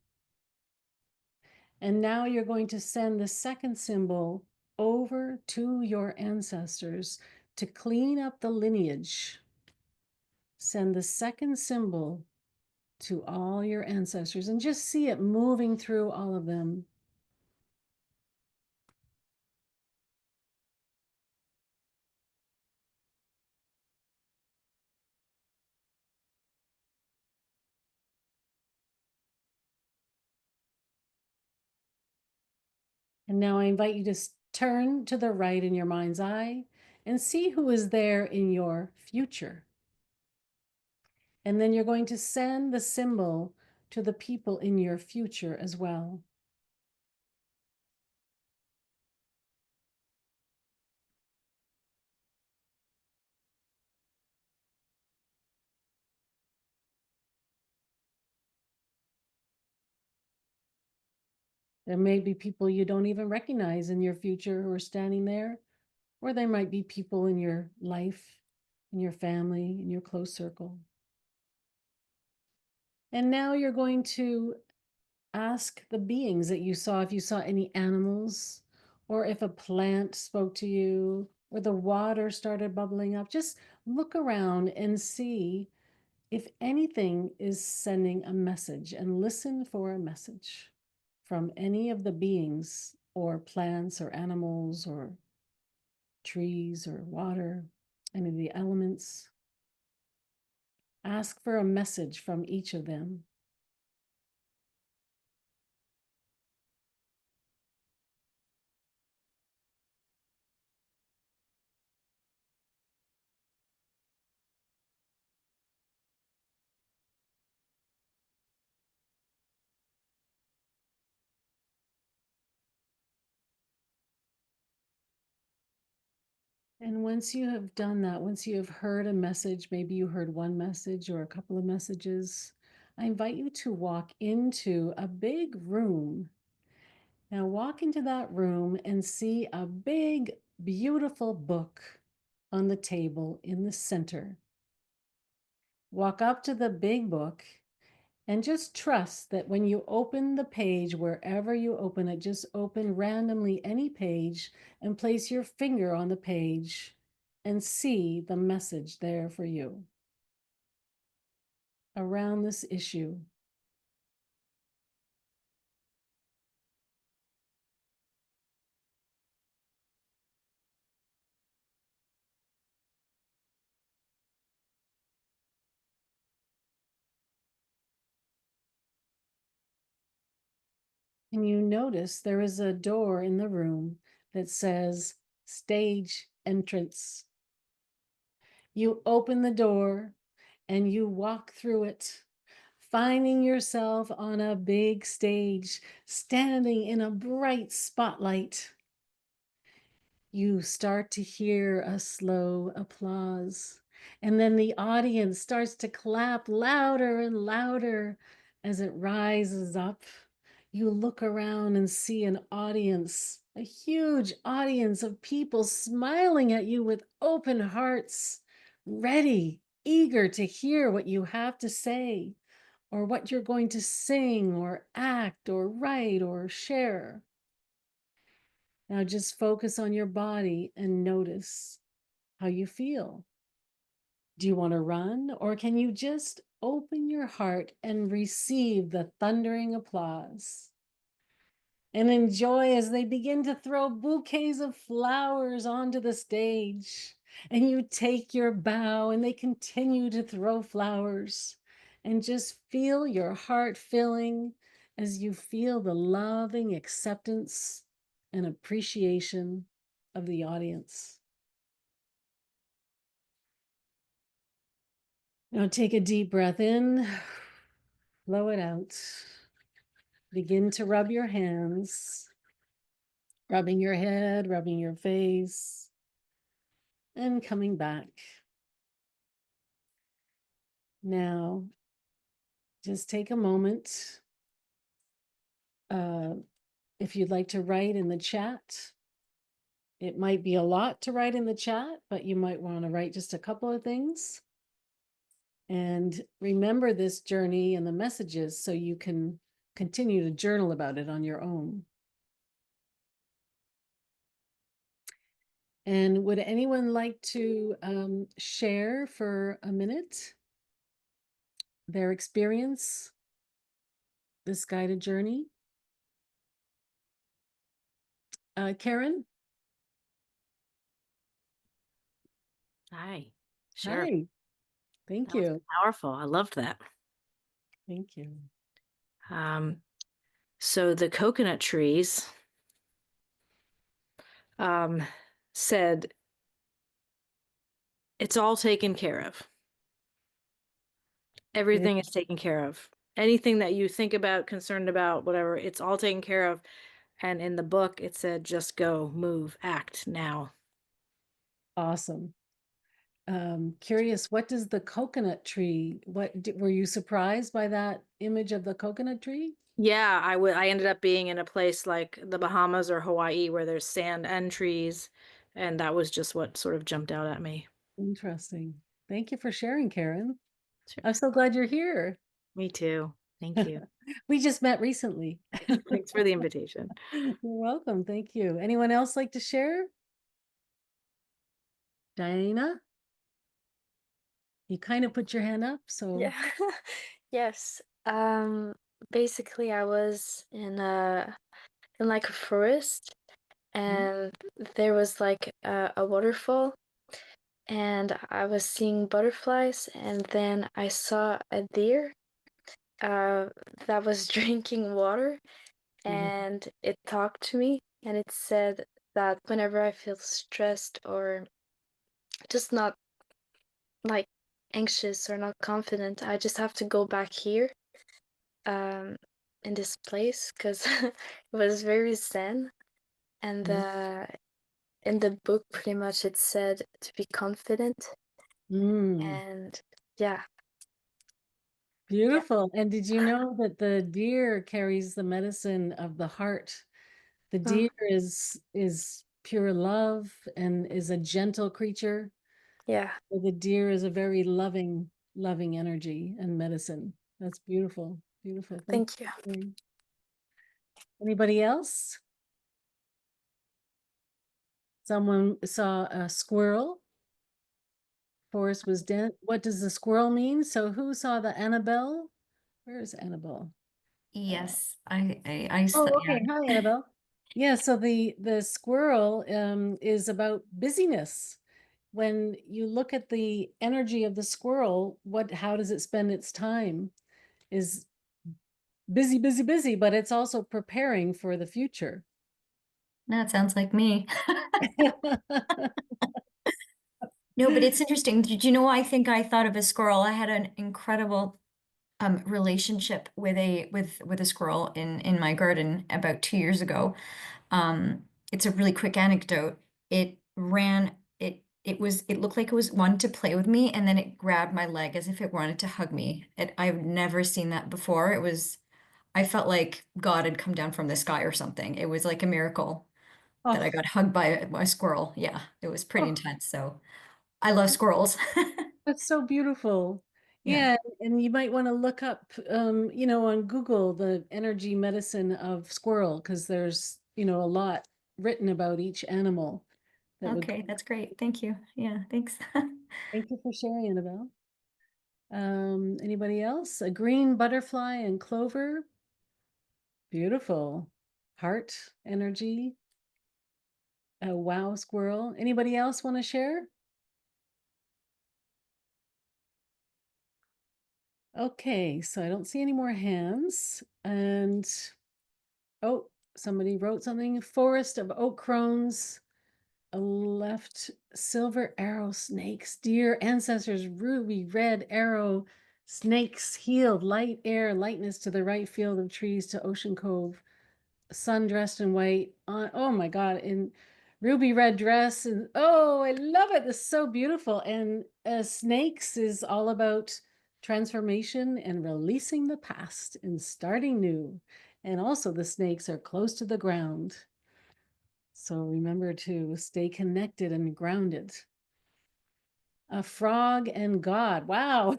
And now you're going to send the second symbol over to your ancestors to clean up the lineage. Send the second symbol to all your ancestors and just see it moving through all of them. And now I invite you to turn to the right in your mind's eye and see who is there in your future. And then you're going to send the symbol to the people in your future as well. There may be people you don't even recognize in your future who are standing there, or there might be people in your life, in your family, in your close circle. And now you're going to ask the beings that you saw, if you saw any animals, or if a plant spoke to you, or the water started bubbling up. Just look around and see if anything is sending a message, and listen for a message from any of the beings or plants or animals or trees or water, any of the elements. Ask for a message from each of them. And once you have done that, once you have heard a message, maybe you heard one message or a couple of messages, I invite you to walk into a big room. Now walk into that room and see a big, beautiful book on the table in the center. Walk up to the big book and just trust that when you open the page, wherever you open it, just open randomly any page and place your finger on the page and see the message there for you around this issue. And you notice there is a door in the room that says stage entrance. You open the door and you walk through it, finding yourself on a big stage, standing in a bright spotlight. You start to hear a slow applause, and then the audience starts to clap louder and louder as it rises up. You look around and see an audience, a huge audience of people smiling at you with open hearts, ready, eager to hear what you have to say, or what you're going to sing, or act, or write, or share. Now just focus on your body and notice how you feel. Do you want to run, or can you just open your heart and receive the thundering applause? And enjoy as they begin to throw bouquets of flowers onto the stage. And you take your bow and they continue to throw flowers. And just feel your heart filling as you feel the loving acceptance and appreciation of the audience. Now take a deep breath in, blow it out. Begin to rub your hands, rubbing your head, rubbing your face, and coming back. Now, just take a moment. If you'd like to write in the chat, it might be a lot to write in the chat, but you might want to write just a couple of things. And remember this journey and the messages so you can continue to journal about it on your own. And would anyone like to share for a minute their experience, this guided journey? Karen? Hi. Sure. Hi. Thank That was you. powerful. I loved that. Thank you. So the coconut trees said, it's all taken care of. Everything is taken care of. Anything that you think about, concerned about, whatever, it's all taken care of. And in the book, it said, just go, move, act now. Awesome. Curious, what does the coconut tree, were you surprised by that image of the coconut tree? Yeah, I ended up being in a place like the Bahamas or Hawaii where there's sand and trees. And that was just what sort of jumped out at me. Interesting. Thank you for sharing, Karen. Sure. I'm so glad you're here. Me too. Thank you. We just met recently. Thanks for the invitation. You're welcome. Thank you. Anyone else like to share? Diana? You kind of put your hand up, so Yeah. Yes. Basically I was in like a forest and there was like a waterfall and I was seeing butterflies and then I saw a deer that was drinking water and it talked to me and it said that whenever I feel stressed or just not like anxious or not confident, I just have to go back here in this place because it was very zen. And in the book, pretty much it said to be confident. And yeah. Beautiful. And did you know that the deer carries the medicine of the heart? The deer is pure love and is a gentle creature. Yeah. So the deer is a very loving energy and medicine. That's beautiful. Beautiful. Thank you. You. Anybody else? Someone saw a squirrel. Forest was dense. What does the squirrel mean? So who saw the Annabelle? Where is Annabelle? Yes, Oh, okay. Hi, Annabelle. Yeah, so the squirrel is about busyness. When you look at the energy of the squirrel, how does it spend its time? Is busy, busy, busy, but it's also preparing for the future. That sounds like me. No, but it's interesting. Did you know, I think I thought of a squirrel. I had an incredible relationship with a squirrel in my garden about 2 years ago. It's a really quick anecdote. It ran, it looked like it was wanted to play with me, and then it grabbed my leg as if it wanted to hug me. I've never seen that before. I felt like God had come down from the sky or something. It was like a miracle that I Oh, got hugged by a squirrel. Yeah, it was pretty oh, intense. So I love squirrels. that's so beautiful. Yeah. Yeah, and you might want to look up, on Google the energy medicine of squirrel, because there's, a lot written about each animal that would. Okay, that's great. Thank you. Yeah, thanks. Thank you for sharing, Annabelle. Anybody else? A green butterfly and clover. Beautiful. Heart energy. A wow squirrel. Anybody else want to share? Okay, so I don't see any more hands. And oh, somebody wrote something. Forest of oak crones. A left silver arrow snakes, dear ancestors, ruby red arrow snakes, healed, light air, lightness to the right field of trees to Ocean Cove, sun dressed in white on, oh my God, in ruby red dress. And oh, I love it. This is so beautiful. And snakes is all about transformation and releasing the past and starting new. And also the snakes are close to the ground. So remember to stay connected and grounded. A frog and God. Wow.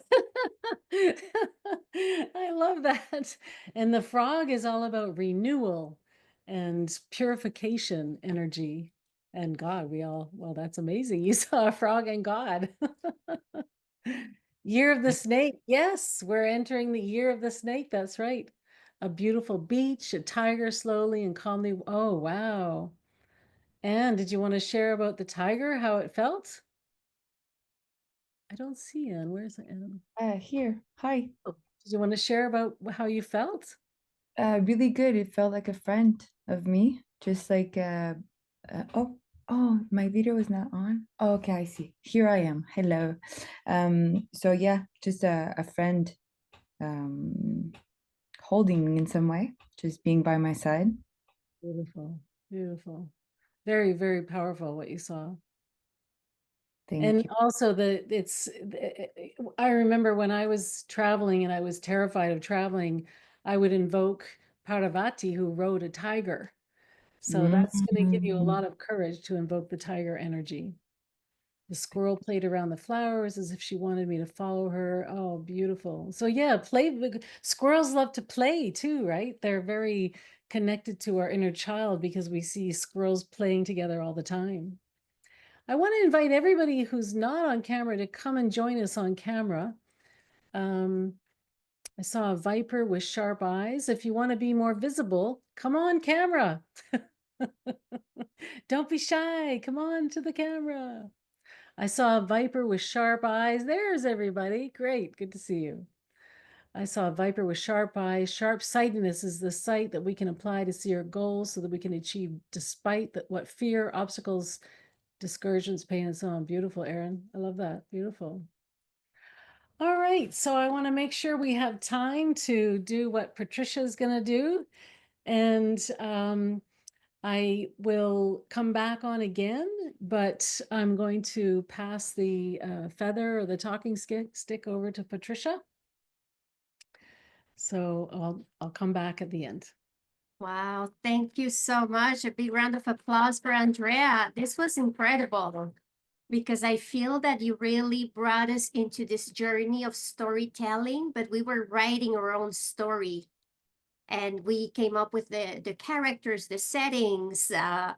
I love that. And the frog is all about renewal and purification energy. And God, well, that's amazing. You saw a frog and God. Year of the snake. Yes, we're entering the year of the snake. That's right. A beautiful beach, a tiger slowly and calmly. Oh, wow. And did you want to share about the tiger, how it felt? I don't see Anne. Where's Anne? Here. Hi. Oh, did you want to share about how you felt? Really good. It felt like a friend of me, just like oh, my video is not on. Oh, okay, I see. Here I am. Hello. So yeah, just a friend holding me in some way, just being by my side. Beautiful, beautiful. Very, very powerful what you saw. Thank And you. also I remember when I was traveling and I was terrified of traveling, I would invoke Parvati, who rode a tiger. So that's going to give you a lot of courage to invoke the tiger energy. The squirrel played around the flowers as if she wanted me to follow her. Oh, beautiful. So yeah, squirrels love to play too, right? They're very connected to our inner child because we see squirrels playing together all the time. I want to invite everybody who's not on camera to come and join us on camera. I saw a viper with sharp eyes. If you want to be more visible, come on camera. Don't be shy. Come on to the camera. I saw a viper with sharp eyes. There's everybody. Great. Good to see you. I saw a viper with sharp eyes. Sharp sightedness is the sight that we can apply to see our goals so that we can achieve despite what fear, obstacles, discouragements, pain, and so on. Beautiful, Erin. I love that. Beautiful. All right. So I want to make sure we have time to do what Patricia is going to do. And I will come back on again, but I'm going to pass the feather or the talking stick over to Patricia. So I'll come back at the end. Wow, thank you so much. A big round of applause for Andrea. This was incredible because I feel that you really brought us into this journey of storytelling, but we were writing our own story. And we came up with the characters, the settings, the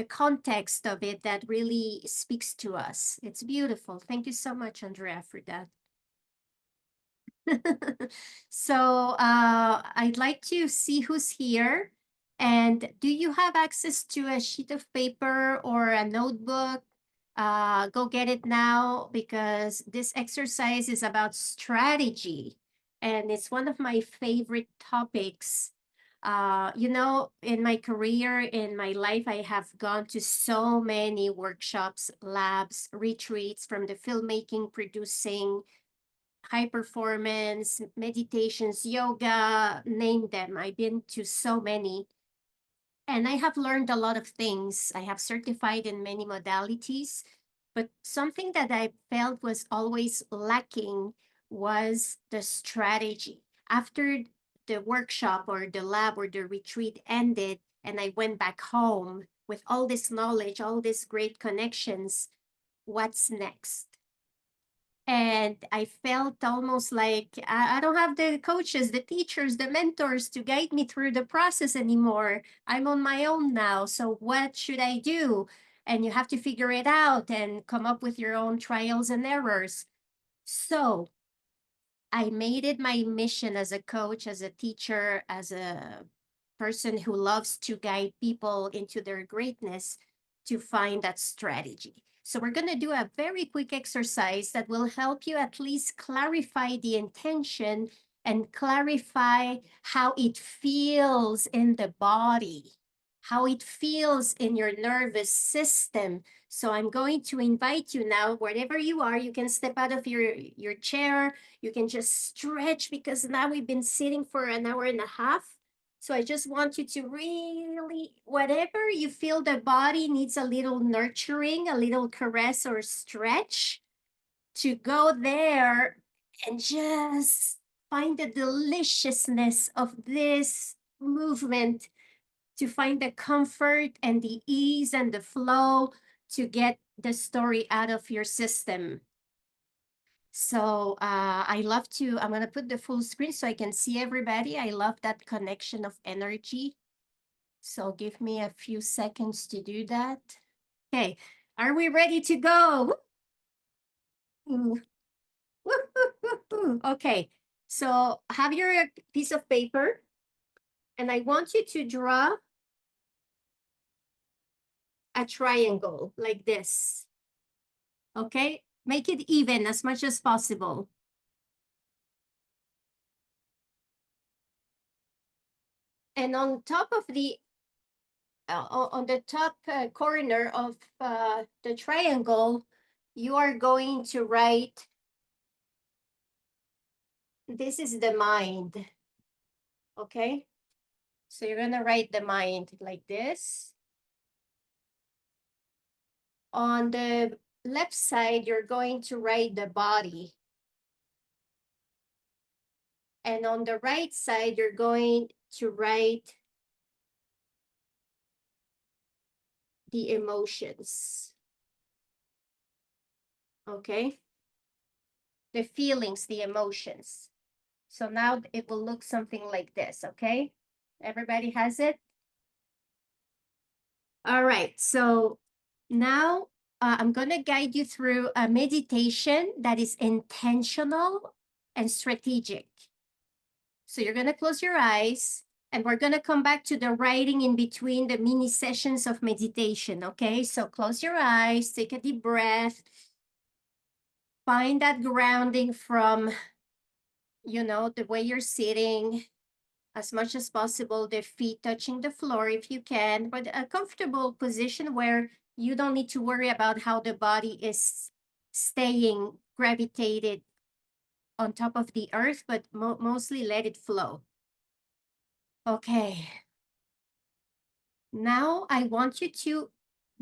context of it that really speaks to us. It's beautiful. Thank you so much, Andrea, for that. So I'd like to see who's here. And do you have access to a sheet of paper or a notebook? Go get it now because this exercise is about strategy. And it's one of my favorite topics. You know, in my career, in my life, I have gone to so many workshops, labs, retreats from the filmmaking, producing, high performance, meditations, yoga, name them. I've been to so many. And I have learned a lot of things. I have certified in many modalities, but something that I felt was always lacking was the strategy. After the workshop or the lab or the retreat ended, and I went back home with all this knowledge, all these great connections, what's next? And I felt almost like I don't have the coaches, the teachers, the mentors to guide me through the process anymore. I'm on my own now. So what should I do? And you have to figure it out and come up with your own trials and errors. So I made it my mission as a coach, as a teacher, as a person who loves to guide people into their greatness to find that strategy. So we're going to do a very quick exercise that will help you at least clarify the intention and clarify how it feels in the body, how it feels in your nervous system. So I'm going to invite you now, wherever you are, you can step out of your chair, you can just stretch because now we've been sitting for an hour and a half. So I just want you to really, whatever you feel the body needs a little nurturing, a little caress or stretch, to go there and just find the deliciousness of this movement, to find the comfort and the ease and the flow to get the story out of your system. So I love to, I'm going to put the full screen so I can see everybody. I love that connection of energy. So give me a few seconds to do that. Okay, are we ready to go? Ooh. Okay, so have your piece of paper and I want you to draw a triangle like this. Okay, make it even as much as possible. And on top of the on the top corner of the triangle, you are going to write, this is the mind, okay? So you're gonna write the mind like this. On the left side, you're going to write the body. And on the right side, you're going to write the emotions. Okay? The feelings, the emotions. So now it will look something like this, okay? Everybody has it? All right, so now I'm gonna guide you through a meditation that is intentional and strategic. So you're gonna close your eyes and we're gonna come back to the writing in between the mini sessions of meditation, okay? So close your eyes, take a deep breath. Find that grounding from, you know, the way you're sitting, as much as possible, the feet touching the floor if you can, but a comfortable position where you don't need to worry about how the body is staying gravitated on top of the earth, but mostly let it flow. Okay. Now I want you to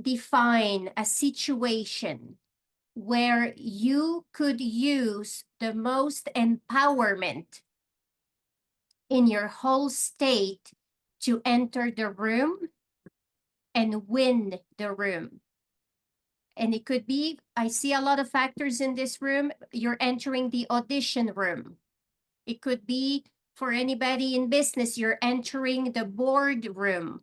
define a situation where you could use the most empowerment in your whole state to enter the room and win the room. And it could be, I see a lot of factors in this room. You're entering the audition room. It could be for anybody in business, you're entering the boardroom,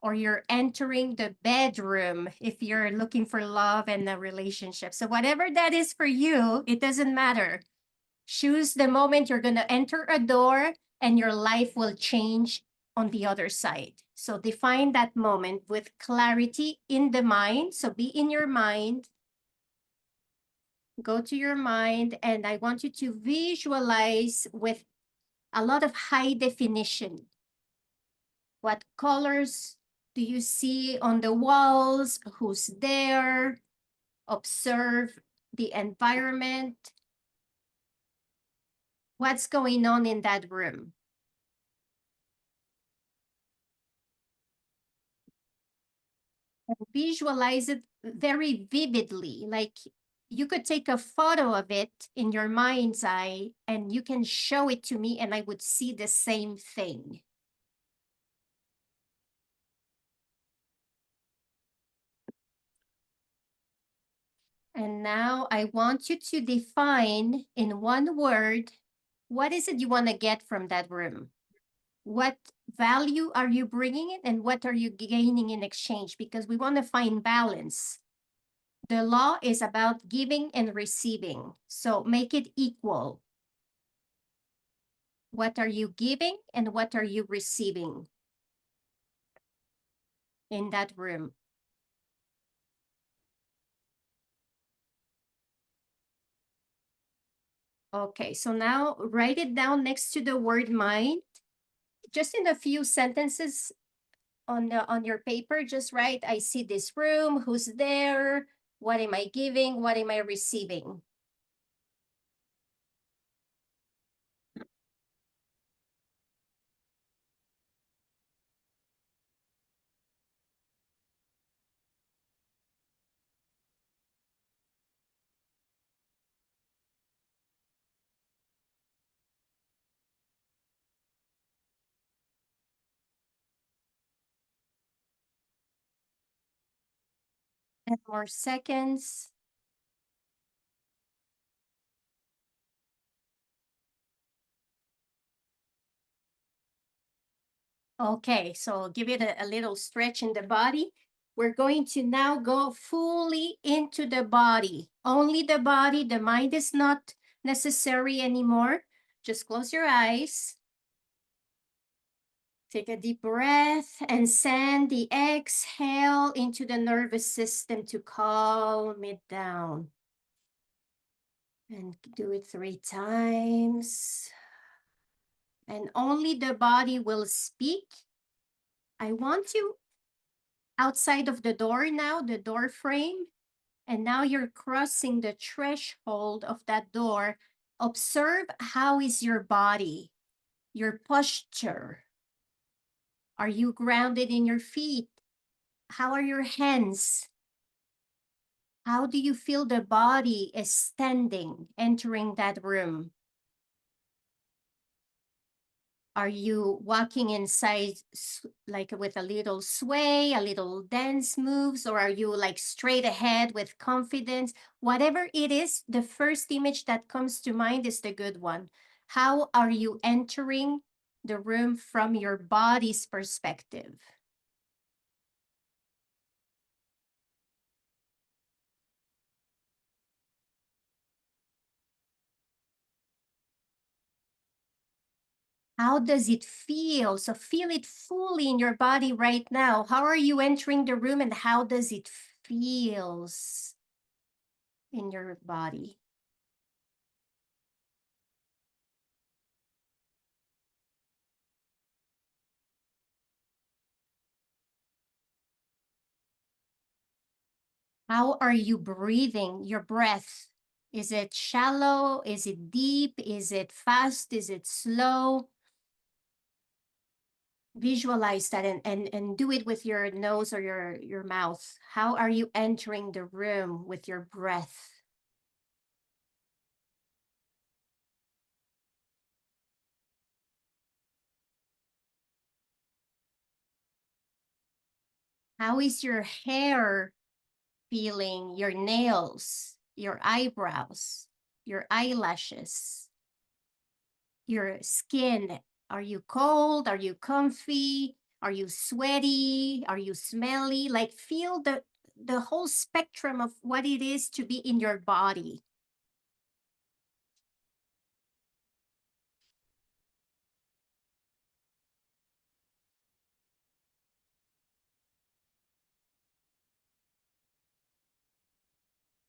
or you're entering the bedroom if you're looking for love and a relationship. So whatever that is for you, it doesn't matter. Choose the moment you're going to enter a door and your life will change on the other side. So define that moment with clarity in the mind. So be in your mind. Go to your mind, and I want you to visualize with a lot of high definition. What colors do you see on the walls? Who's there? Observe the environment. What's going on in that room? And visualize it very vividly, like you could take a photo of it in your mind's eye and you can show it to me and I would see the same thing. And now I want you to define in one word, what is it you want to get from that room? What value are you bringing in and what are you gaining in exchange? Because we want to find balance. The law is about giving and receiving. So make it equal. What are you giving and what are you receiving in that room? Okay, so now write it down next to the word mind. Just in a few sentences on your paper, just write, I see this room, who's there, what am I giving, what am I receiving? And more seconds. Okay, so give it a little stretch in the body. We're going to now go fully into the body. Only the body, the mind is not necessary anymore. Just close your eyes. Take a deep breath and send the exhale into the nervous system to calm it down. And do it 3 times. And only the body will speak. I want you outside of the door now, the door frame. And now you're crossing the threshold of that door. Observe how is your body, your posture. Are you grounded in your feet? How are your hands? How do you feel the body is standing, entering that room? Are you walking inside like with a little sway, a little dance moves, or are you like straight ahead with confidence? Whatever it is, the first image that comes to mind is the good one. How are you entering the room from your body's perspective? How does it feel? So feel it fully in your body right now. How are you entering the room and how does it feels in your body? How are you breathing your breath? Is it shallow? Is it deep? Is it fast? Is it slow? Visualize that and do it with your nose or your mouth. How are you entering the room with your breath? How is your hair feeling, your nails, your eyebrows, your eyelashes, your skin? Are you cold? Are you comfy? Are you sweaty? Are you smelly? Like feel the whole spectrum of what it is to be in your body.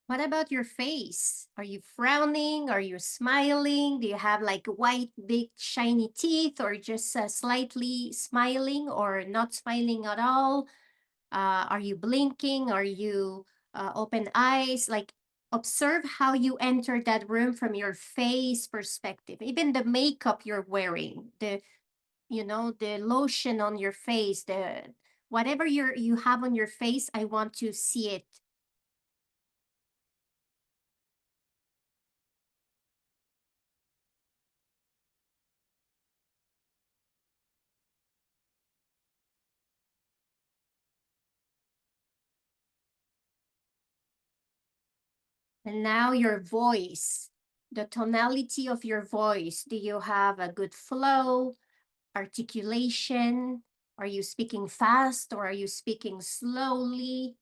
What about your face? Are you frowning? Are you smiling? Do you have like white, big, shiny teeth, or just slightly smiling or not smiling at all? Are you blinking? Are you open eyes? Like, observe how you enter that room from your face perspective. Even the makeup you're wearing, the the lotion on your face, the whatever you have on your face, I want to see it. And now your voice, the tonality of your voice. Do you have a good flow, articulation? Are you speaking fast or are you speaking slowly?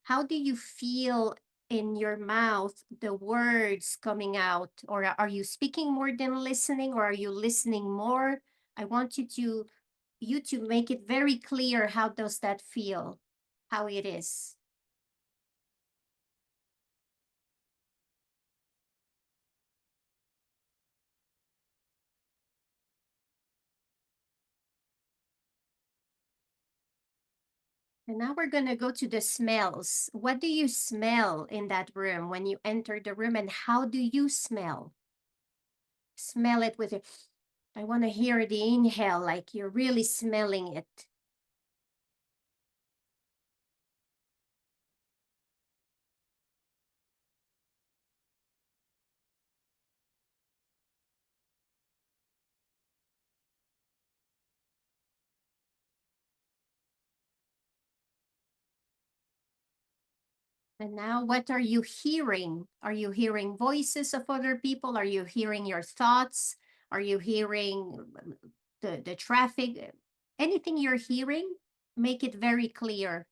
How do you feel in your mouth, the words coming out? Or are you speaking more than listening, or are you listening more? I want you to make it very clear, how does that feel, how it is. And now we're going to go to the smells. What do you smell in that room when you enter the room, and how do you smell? Smell it with it. I want to hear the inhale, like you're really smelling it. And now what are you hearing? Are you hearing voices of other people? Are you hearing your thoughts? Are you hearing the traffic? Anything you're hearing, make it very clear.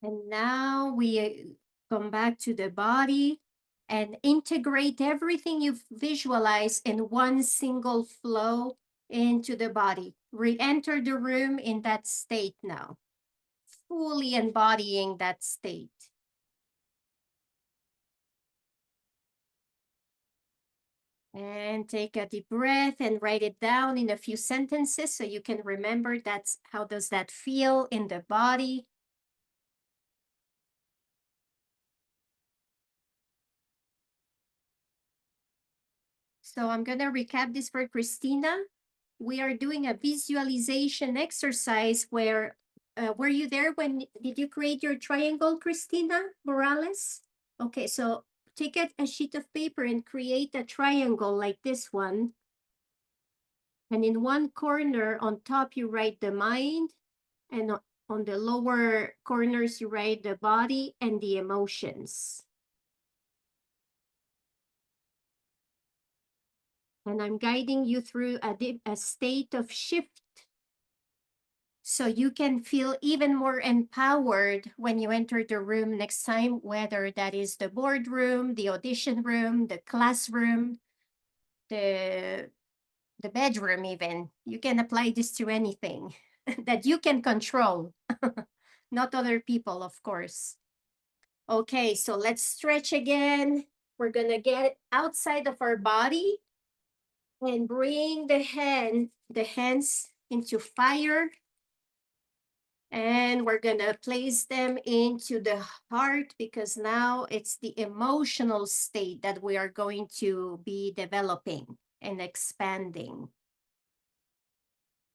And now we come back to the body and integrate everything you've visualized in one single flow into the body. Re-enter the room in that state now, fully embodying that state. And take a deep breath and write it down in a few sentences so you can remember that's how does that feel in the body. So I'm going to recap this for Christina. We are doing a visualization exercise where, were you there when, did you create your triangle, Christina Morales? Okay, so take a sheet of paper and create a triangle like this one. And in one corner on top, you write the mind, and on the lower corners, you write the body and the emotions. And I'm guiding you through a state of shift so you can feel even more empowered when you enter the room next time, whether that is the boardroom, the audition room, the classroom, the bedroom even. You can apply this to anything that you can control, not other people, of course. Okay, so let's stretch again. We're gonna get outside of our body and bring the hands into fire. And we're gonna place them into the heart, because now it's the emotional state that we are going to be developing and expanding.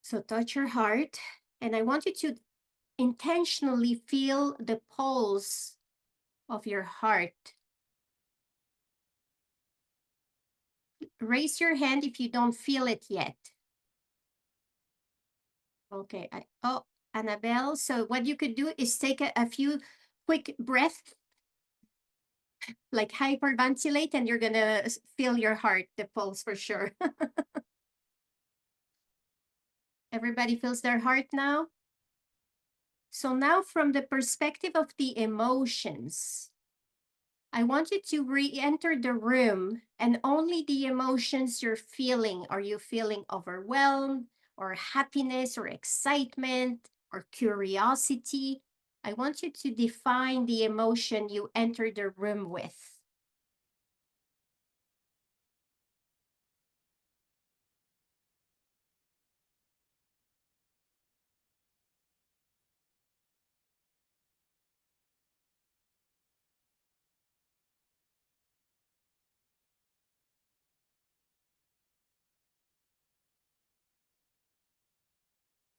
So touch your heart, and I want you to intentionally feel the pulse of your heart. Raise your hand if you don't feel it yet. Okay. Oh, Annabelle. So what you could do is take a few quick breaths, like hyperventilate, and you're gonna feel your heart, the pulse for sure. Everybody feels their heart now? So now from the perspective of the emotions, I want you to re-enter the room and only the emotions you're feeling. Are you feeling overwhelmed or happiness or excitement or curiosity? I want you to define the emotion you enter the room with.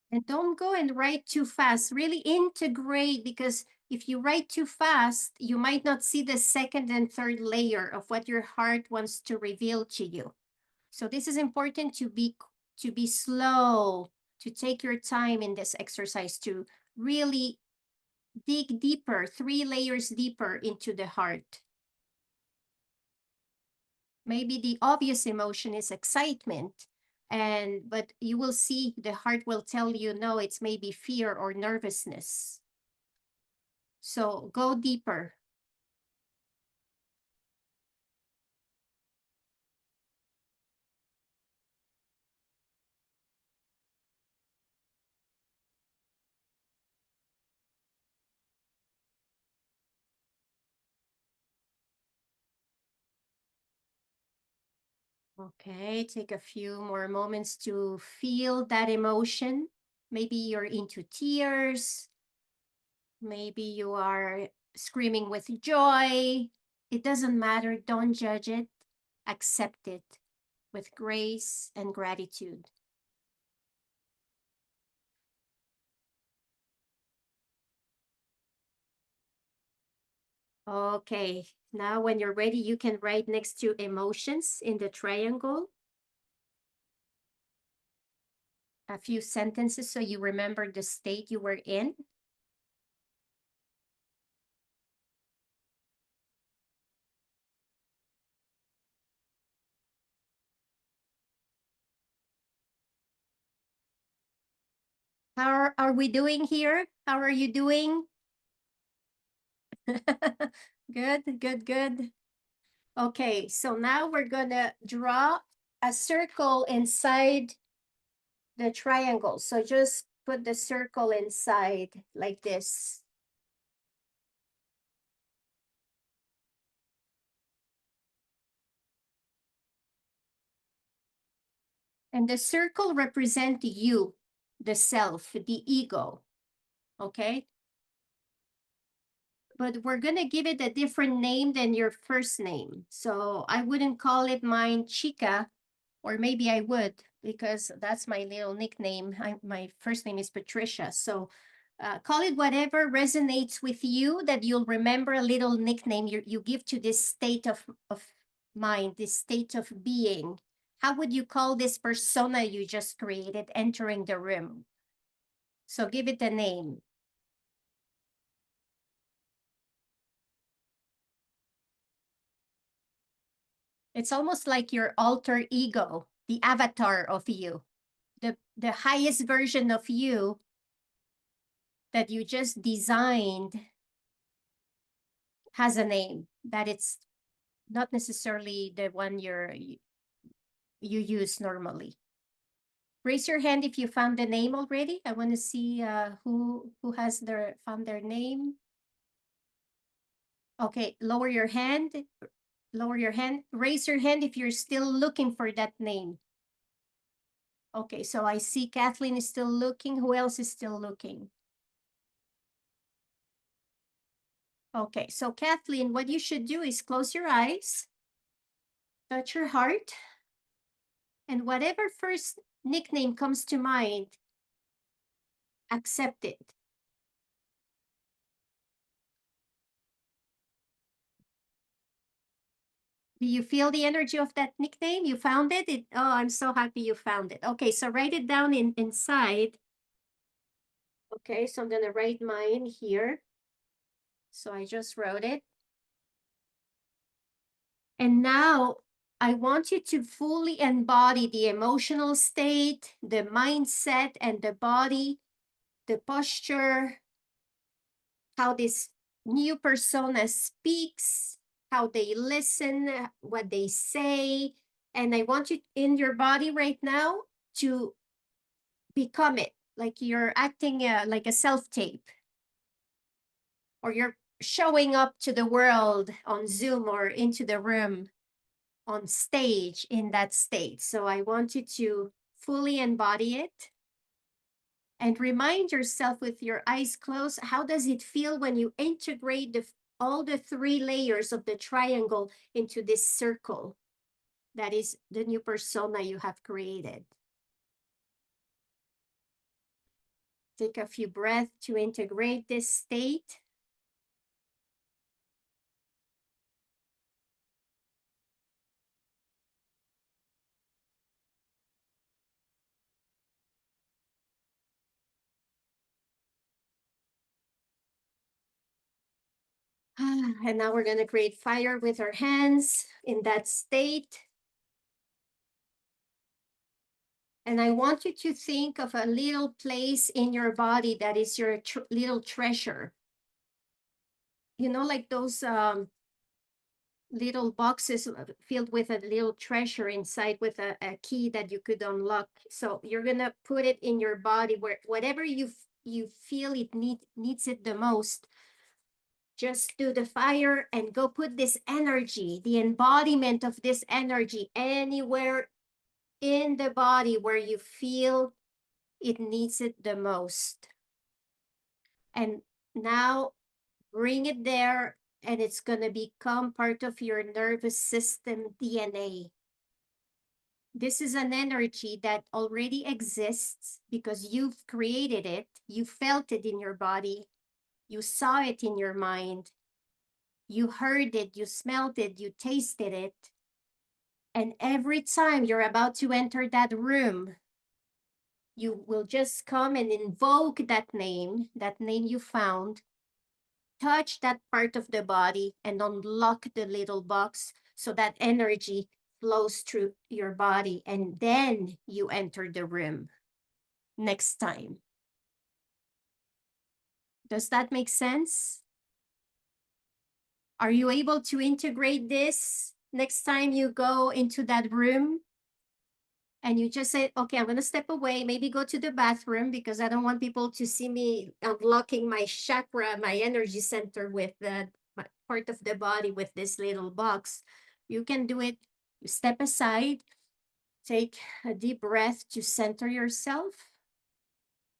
And don't go and write too fast. Really integrate, because if you write too fast, you might not see the second and third layer of what your heart wants to reveal to you. So this is important to be slow, to take your time in this exercise, to really dig deeper, 3 layers deeper into the heart. Maybe the obvious emotion is excitement, but you will see the heart will tell you, no, it's maybe fear or nervousness. So go deeper. Okay, take a few more moments to feel that emotion. Maybe you're into tears. Maybe you are screaming with joy. It doesn't matter. Don't judge it. Accept it with grace and gratitude. Okay, now when you're ready, you can write next to emotions in the triangle a few sentences so you remember the state you were in. How are we doing here? How are you doing? Good, good, good. Okay, so now we're gonna draw a circle inside the triangle. So just put the circle inside like this. And the circle represents you, the self, the ego, okay? But we're gonna give it a different name than your first name. So I wouldn't call it mine Chica, or maybe I would, because that's my little nickname. My first name is Patricia. So call it whatever resonates with you, that you'll remember a little nickname you give to this state of mind, this state of being. How would you call this persona you just created entering the room? So give it a name. It's almost like your alter ego, the avatar of you, the highest version of you that you just designed has a name, that it's not necessarily the one you use normally. Raise your hand if you found the name already. I want to see who has found their name. Okay, lower your hand. Lower your hand. Raise your hand if you're still looking for that name. Okay, so I see Kathleen is still looking. Who else is still looking? Okay, so Kathleen, what you should do is close your eyes, touch your heart, and whatever first nickname comes to mind, accept it. Do you feel the energy of that nickname? You found it? Oh, I'm so happy you found it. Okay, so write it down inside Okay, so I'm gonna write mine here. So I just wrote it. And now I want you to fully embody the emotional state, the mindset, and the body, the posture, how this new persona speaks, how they listen, what they say. And I want you in your body right now to become it, like you're acting like a self-tape, or you're showing up to the world on Zoom or into the room on stage in that state. So I want you to fully embody it and remind yourself with your eyes closed, how does it feel when you integrate all the 3 layers of the triangle into this circle that is the new persona you have created? Take a few breaths to integrate this state. And now we're going to create fire with our hands in that state. And I want you to think of a little place in your body that is your little treasure. You know, like those little boxes filled with a little treasure inside with a key that you could unlock. So you're going to put it in your body where whatever you feel it needs it the most. Just do the fire and go put this energy, the embodiment of this energy, anywhere in the body where you feel it needs it the most. And now bring it there, and it's going to become part of your nervous system DNA. This is an energy that already exists because you've created it, you felt it in your body, you saw it in your mind, you heard it, you smelled it, you tasted it. And every time you're about to enter that room, you will just come and invoke that name you found, touch that part of the body and unlock the little box so that energy flows through your body, and then you enter the room next time. Does that make sense? Are you able to integrate this next time you go into that room? And you just say, okay, I'm going to step away, maybe go to the bathroom because I don't want people to see me unlocking my chakra, my energy center with the part of the body with this little box. You can do it. You step aside, take a deep breath to center yourself.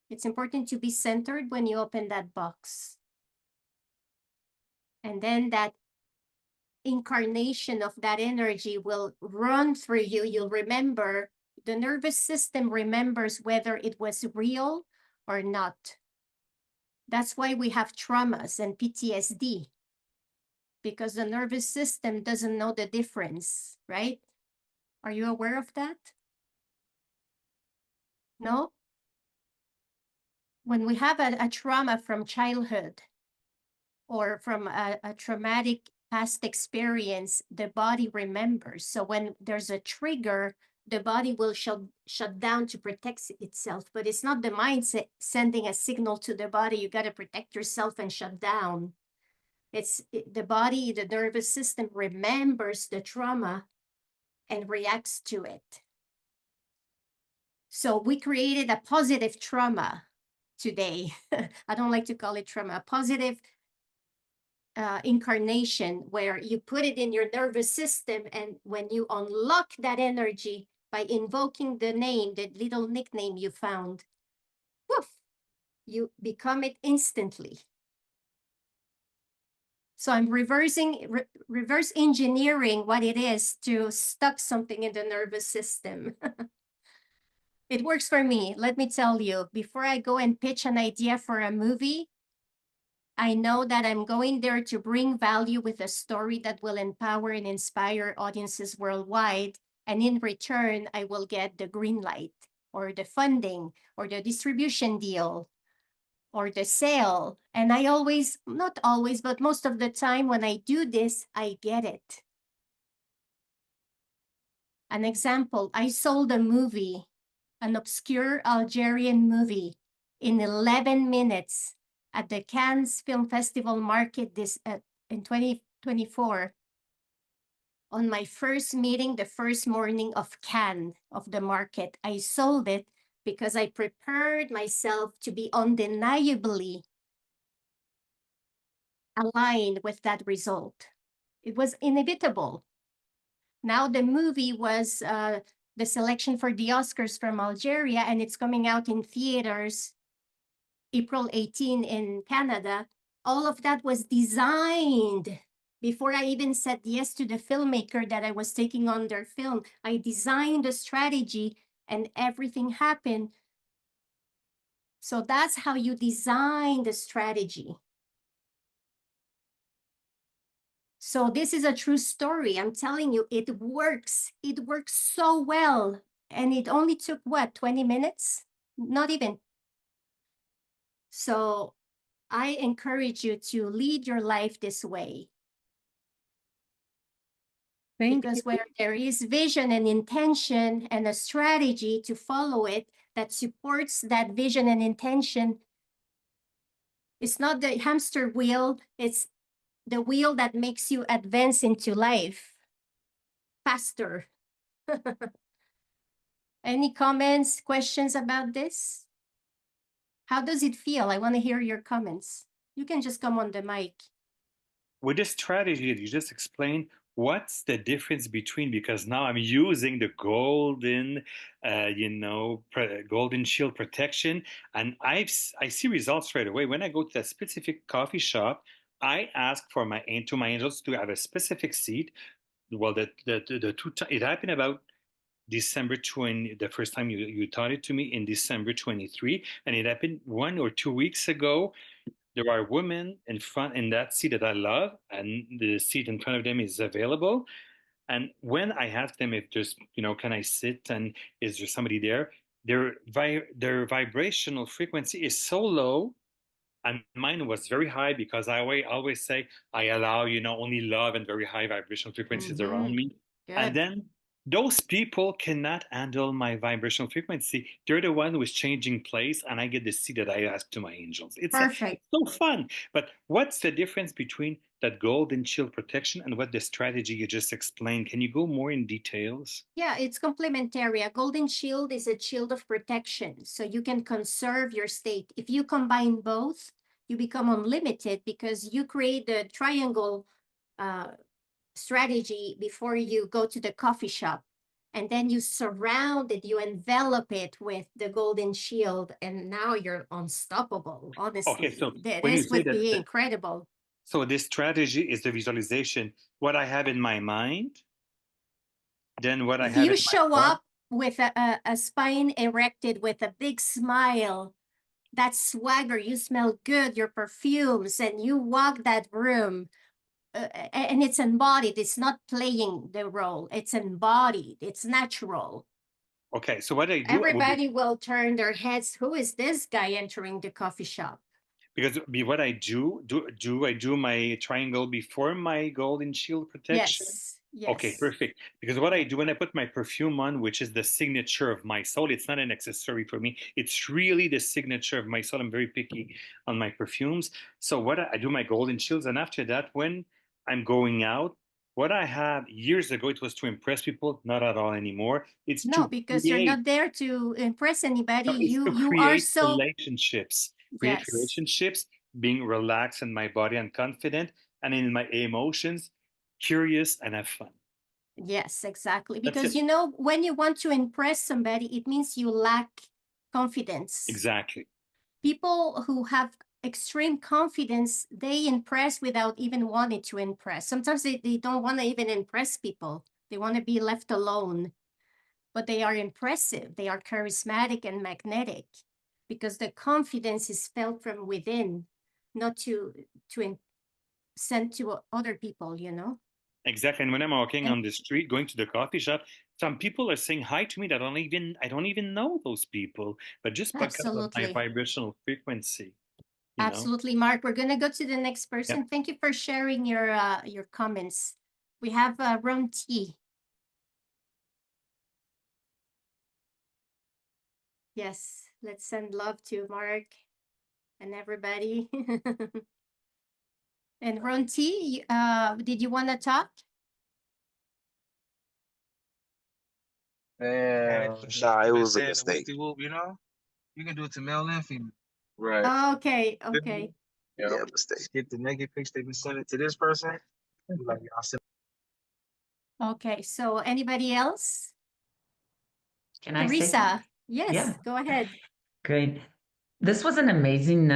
It's important to be centered when you open that box. And then that incarnation of that energy will run through you. You'll remember, the nervous system remembers whether it was real or not. That's why we have traumas and PTSD, because the nervous system doesn't know the difference, right? Are you aware of that? No? When we have a trauma from childhood or from a traumatic past experience, the body remembers. So when there's a trigger, the body will shut down to protect itself, but it's not the mind sending a signal to the body, you got to protect yourself and shut down. It's the body, the nervous system remembers the trauma and reacts to it. So we created a positive trauma today. I don't like to call it trauma, a positive incarnation where you put it in your nervous system, and when you unlock that energy by invoking the name, the little nickname you found, woof, you become it instantly. So I'm reverse engineering what it is to stuck something in the nervous system. It works for me. Let me tell you, before I go and pitch an idea for a movie, I know that I'm going there to bring value with a story that will empower and inspire audiences worldwide. And in return, I will get the green light or the funding or the distribution deal or the sale. And I always, not always, but most of the time when I do this, I get it. An example, I sold a movie, an obscure Algerian movie, in 11 minutes at the Cannes Film Festival market in 2024. On my first meeting, the first morning of Cannes, of the market, I sold it because I prepared myself to be undeniably aligned with that result. It was inevitable. Now the movie was the selection for the Oscars from Algeria, and it's coming out in theaters April 18 in Canada. All of that was designed before I even said yes to the filmmaker that I was taking on their film. I designed a strategy and everything happened. So that's how you design the strategy. So this is a true story. I'm telling you, it works. It works so well. And it only took, what, 20 minutes? Not even. So I encourage you to lead your life this way. Thank Because you. where there is vision and intention and a strategy to follow it that supports that vision and intention, it's not the hamster wheel, it's the wheel that makes you advance into life faster. Any comments, questions about this? How does it feel? I want to hear your comments. You can just come on the mic. With this strategy that you just explained, what's the difference between, because now I'm using the golden, golden shield protection, and I see results right away. When I go to that specific coffee shop, I ask for my angels to have a specific seat. Well, it happened about December 20, the first time you taught it to me in December 23, and it happened 1 or 2 weeks ago. There are women in front in that seat that I love, and the seat in front of them is available. And when I ask them if there's, can I sit and is there somebody there? Their vibrational frequency is so low, and mine was very high because I always say I allow, only love and very high vibrational frequencies around me. Good. And then those people cannot handle my vibrational frequency. They're the one who is changing place, and I get the seat that I ask to my angels. It's Perfect. so fun. But what's the difference between that golden shield protection and what the strategy you just explained? Can you go more in details? Yeah, it's complementary. A golden shield is a shield of protection, so you can conserve your state. If you combine both, you become unlimited because you create the triangle strategy before you go to the coffee shop. And then you surround it, you envelop it with the golden shield, and now you're unstoppable, honestly. Okay, so This when you say would be that, incredible. so this strategy is the visualization, what I have in my mind, then what I If have you in show my heart. up with a spine erected with a big smile, that swagger, you smell good, your perfumes, and you walk that room, and it's embodied. It's not playing the role. It's embodied. It's natural. Okay, so what I do, Everybody will turn their heads. Who is this guy entering the coffee shop? because what I I do my triangle before my golden shield protection? Yes. Okay, Yes. perfect. Because what I do when I put my perfume on, which is the signature of my soul, it's not an accessory for me. It's really the signature of my soul. I'm very picky on my perfumes. So what I do my golden shields, and after that, when I'm going out, what I have years ago, it was to impress people, not at all anymore. It's No, to because you're create. not there to impress anybody. No, it's to You are create so, relationships. Create yes. relationships, being relaxed in my body and confident, and in my emotions, curious and have fun. Yes, exactly. That's Because it. when you want to impress somebody, it means you lack confidence. Exactly. People who have extreme confidence, they impress without even wanting to impress. Sometimes they don't want to even impress people. They want to be left alone. But they are impressive. They are charismatic and magnetic because the confidence is felt from within, not to send to other people, Exactly. And when I'm walking And on the street, going to the coffee shop, some people are saying hi to me that I don't even know those people, but just because of my absolutely. vibrational frequency. you know? Absolutely, Mark. We're gonna go to the next person. Thank you for sharing your comments. We have Ron T. Yes, let's send love to Mark and everybody. And Ron T, did you want to talk? Nah, it was a mistake. You know, you can do it to male and female. Right. Okay, okay. Yeah, mistake. Get the naked pics, they can send it to this person. Like, I'll send Okay, so anybody else? Can I say Teresa, something? yes, Yeah. go ahead. Great. This was an amazing,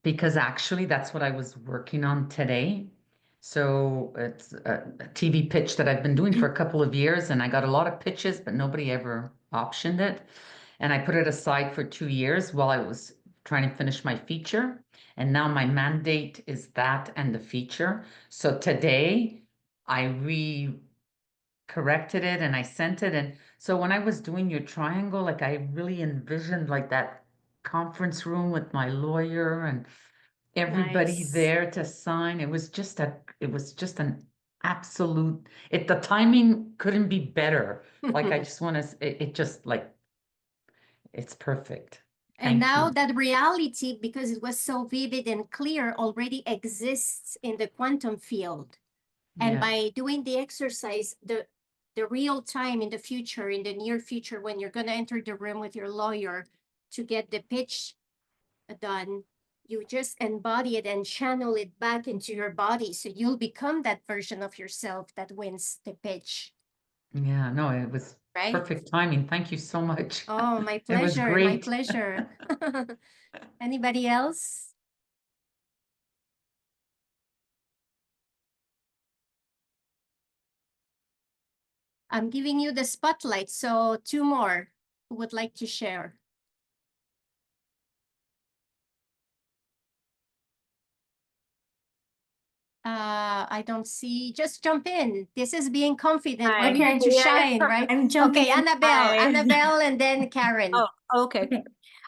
because actually that's what I was working on today. So it's a TV pitch that I've been doing for a couple of years, and I got a lot of pitches, but nobody ever optioned it. And I put it aside for 2 years while I was trying to finish my feature. And now my mandate is that and the feature. So today I corrected it and I sent it. And so when I was doing your triangle, like I really envisioned like that conference room with my lawyer and everybody Nice. there to sign. It was just an absolute, the timing couldn't be better. Like I just want to, it just like, it's perfect. And Thank now you. that reality, because it was so vivid and clear, already exists in the quantum field. And Yeah. by doing the exercise, the real time in the future, in the near future, when you're going to enter the room with your lawyer to get the pitch done, you just embody it and channel it back into your body. So you'll become that version of yourself that wins the pitch. Yeah, no, it was Right? perfect timing. Thank you so much. Oh, my It was pleasure. My great. pleasure. Anybody else? I'm giving you the spotlight. So 2 more who would like to share. I don't see. Just jump in. This is being confident. Hi. We're here Okay, to yeah, shine, right? I'm jumping Okay, in. Annabelle, Hi. Annabelle, and then Karen. Oh, okay. Okay.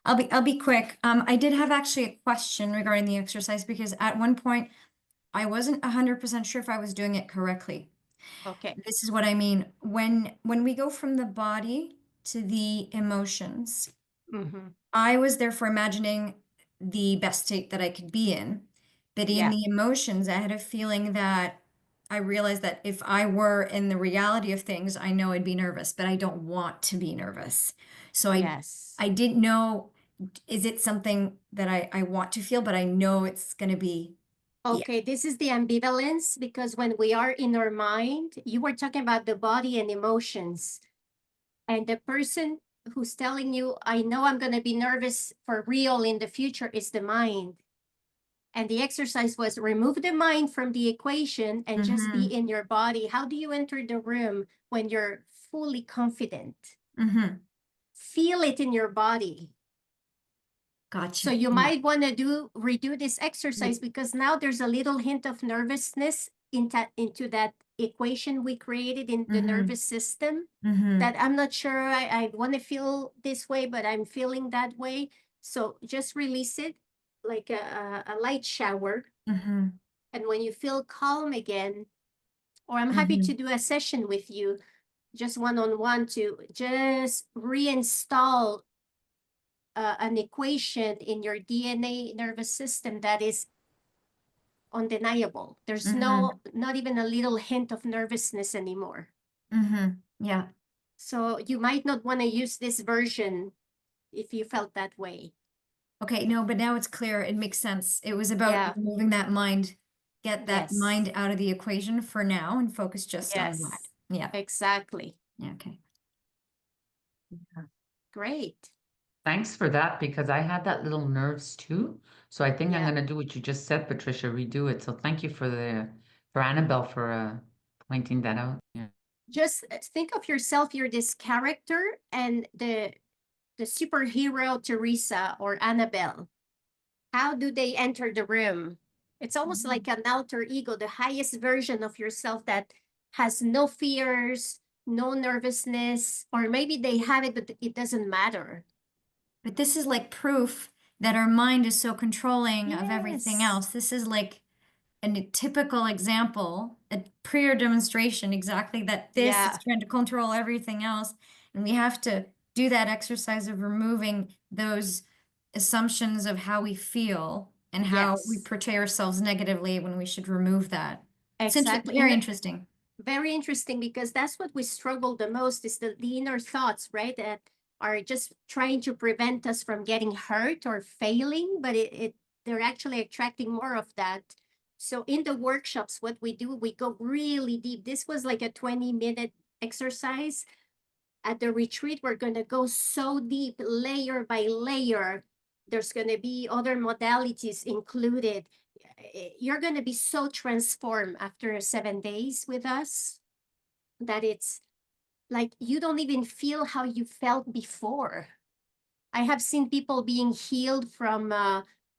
I'll be quick. I did have actually a question regarding the exercise because at one point I wasn't 100% sure if I was doing it correctly. Okay. This is what I mean. When we go from the body to the emotions, Mm-hmm. I was therefore imagining the best state that I could be in. But in Yeah. the emotions, I had a feeling that I realized that if I were in the reality of things, I know I'd be nervous, but I don't want to be nervous. So Yes. I didn't know, is it something that I want to feel, but I know it's going to be. Okay, this is the ambivalence because when we are in our mind, you were talking about the body and emotions. And the person who's telling you, I know I'm going to be nervous for real in the future is the mind. And the exercise was remove the mind from the equation and just be in your body. How do you enter the room when you're fully confident? Feel it in your body. Gotcha. So you might want to redo this exercise because now there's a little hint of nervousness into that equation we created in the nervous system that I'm not sure I want to feel this way, but I'm feeling that way. So just release it like a light shower. And when you feel calm again, or I'm happy to do a session with you, just one-on-one to just reinstall an equation in your DNA nervous system that is undeniable. There's not even a little hint of nervousness anymore. Yeah. So you might not want to use this version if you felt that way. Okay, no, but now it's clear. It makes sense. It was about removing that mind, get that mind out of the equation for now and focus just on that. Yeah. Exactly. Yeah, okay. Great. Thanks for that because I had that little nerves too. So I think I'm Yeah. going to do what you just said, Patricia, redo it. So thank you for Annabelle for pointing that out. Yeah. Just think of yourself, you're this character, and the superhero Teresa or Annabelle. How do they enter the room? It's almost like an alter ego, the highest version of yourself that has no fears, no nervousness, or maybe they have it, but it doesn't matter. But this is like proof that our mind is so controlling of everything Yes. else. This is like a typical example, a prior demonstration exactly that this Yeah. is trying to control everything else. And we have to do that exercise of removing those assumptions of how we feel and how we Yes. portray ourselves negatively when we should remove that. It's Exactly. very interesting. Very interesting, because that's what we struggle the most, is the inner thoughts, right? That are just trying to prevent us from getting hurt or failing, but they're actually attracting more of that. So in the workshops, what we do, we go really deep. This was like a 20-minute exercise. At the retreat, we're going to go so deep, layer by layer. There's going to be other modalities included. You're going to be so transformed after 7 days with us that it's like you don't even feel how you felt before. I have seen people being healed from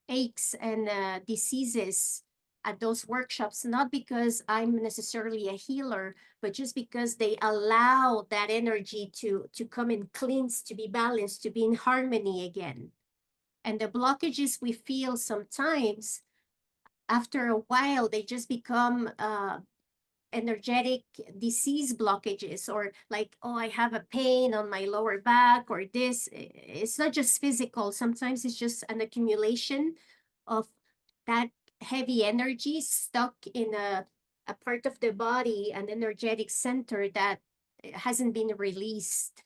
aches and diseases at those workshops, not because I'm necessarily a healer, but just because they allow that energy to come and cleanse, to be balanced, to be in harmony again. And the blockages we feel sometimes, after a while, they just become energetic disease blockages, or like, oh, I have a pain on my lower back, or this. It's not just physical. Sometimes it's just an accumulation of that heavy energy stuck in a part of the body, an energetic center that hasn't been released.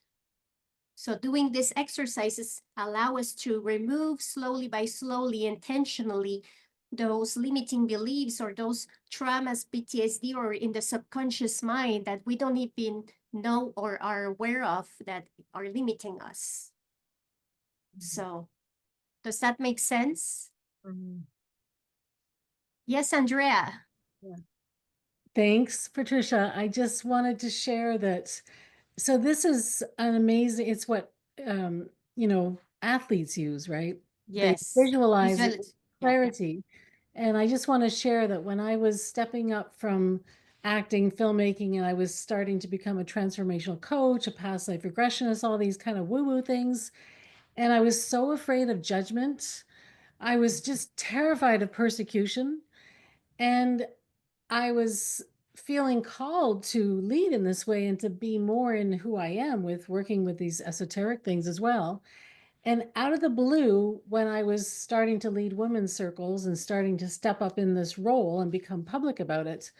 So doing these exercises allow us to remove slowly by slowly, intentionally, those limiting beliefs or those traumas, PTSD, or in the subconscious mind that we don't even know or are aware of, that are limiting us. So does that make sense? Yes, Andrea. Thanks, Patricia. I just wanted to share that. So this is an amazing, it's what, athletes use, right? Yes. They visualize it with Yeah. clarity. And I just want to share that when I was stepping up from acting, filmmaking, and I was starting to become a transformational coach, a past life regressionist, all these kind of woo-woo things. And I was so afraid of judgment. I was just terrified of persecution. And I was feeling called to lead in this way and to be more in who I am with working with these esoteric things as well. And out of the blue, when I was starting to lead women's circles and starting to step up in this role and become public about it,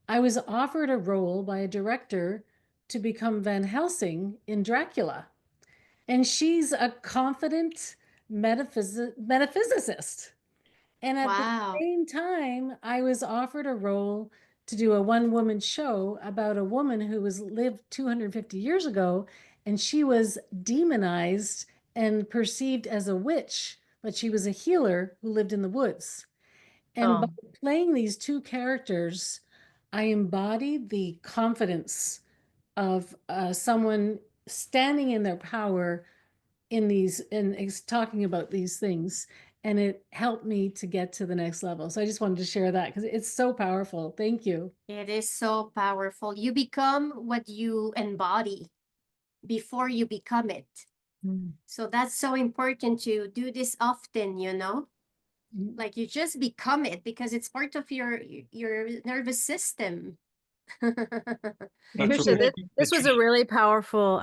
I was offered a role by a director to become Van Helsing in Dracula. And she's a confident metaphysicist. And at the Wow. same time, I was offered a role to do a one-woman show about a woman who was lived 250 years ago, and she was demonized and perceived as a witch, but she was a healer who lived in the woods. And by playing these two characters, I embodied the confidence of someone standing in their power in these and talking about these things, and it helped me to get to the next level. So I just wanted to share that because it's so powerful. Thank you. It is so powerful. You become what you embody before you become it. So that's so important to do this often, like you just become it because it's part of your nervous system. Patricia, this was a really powerful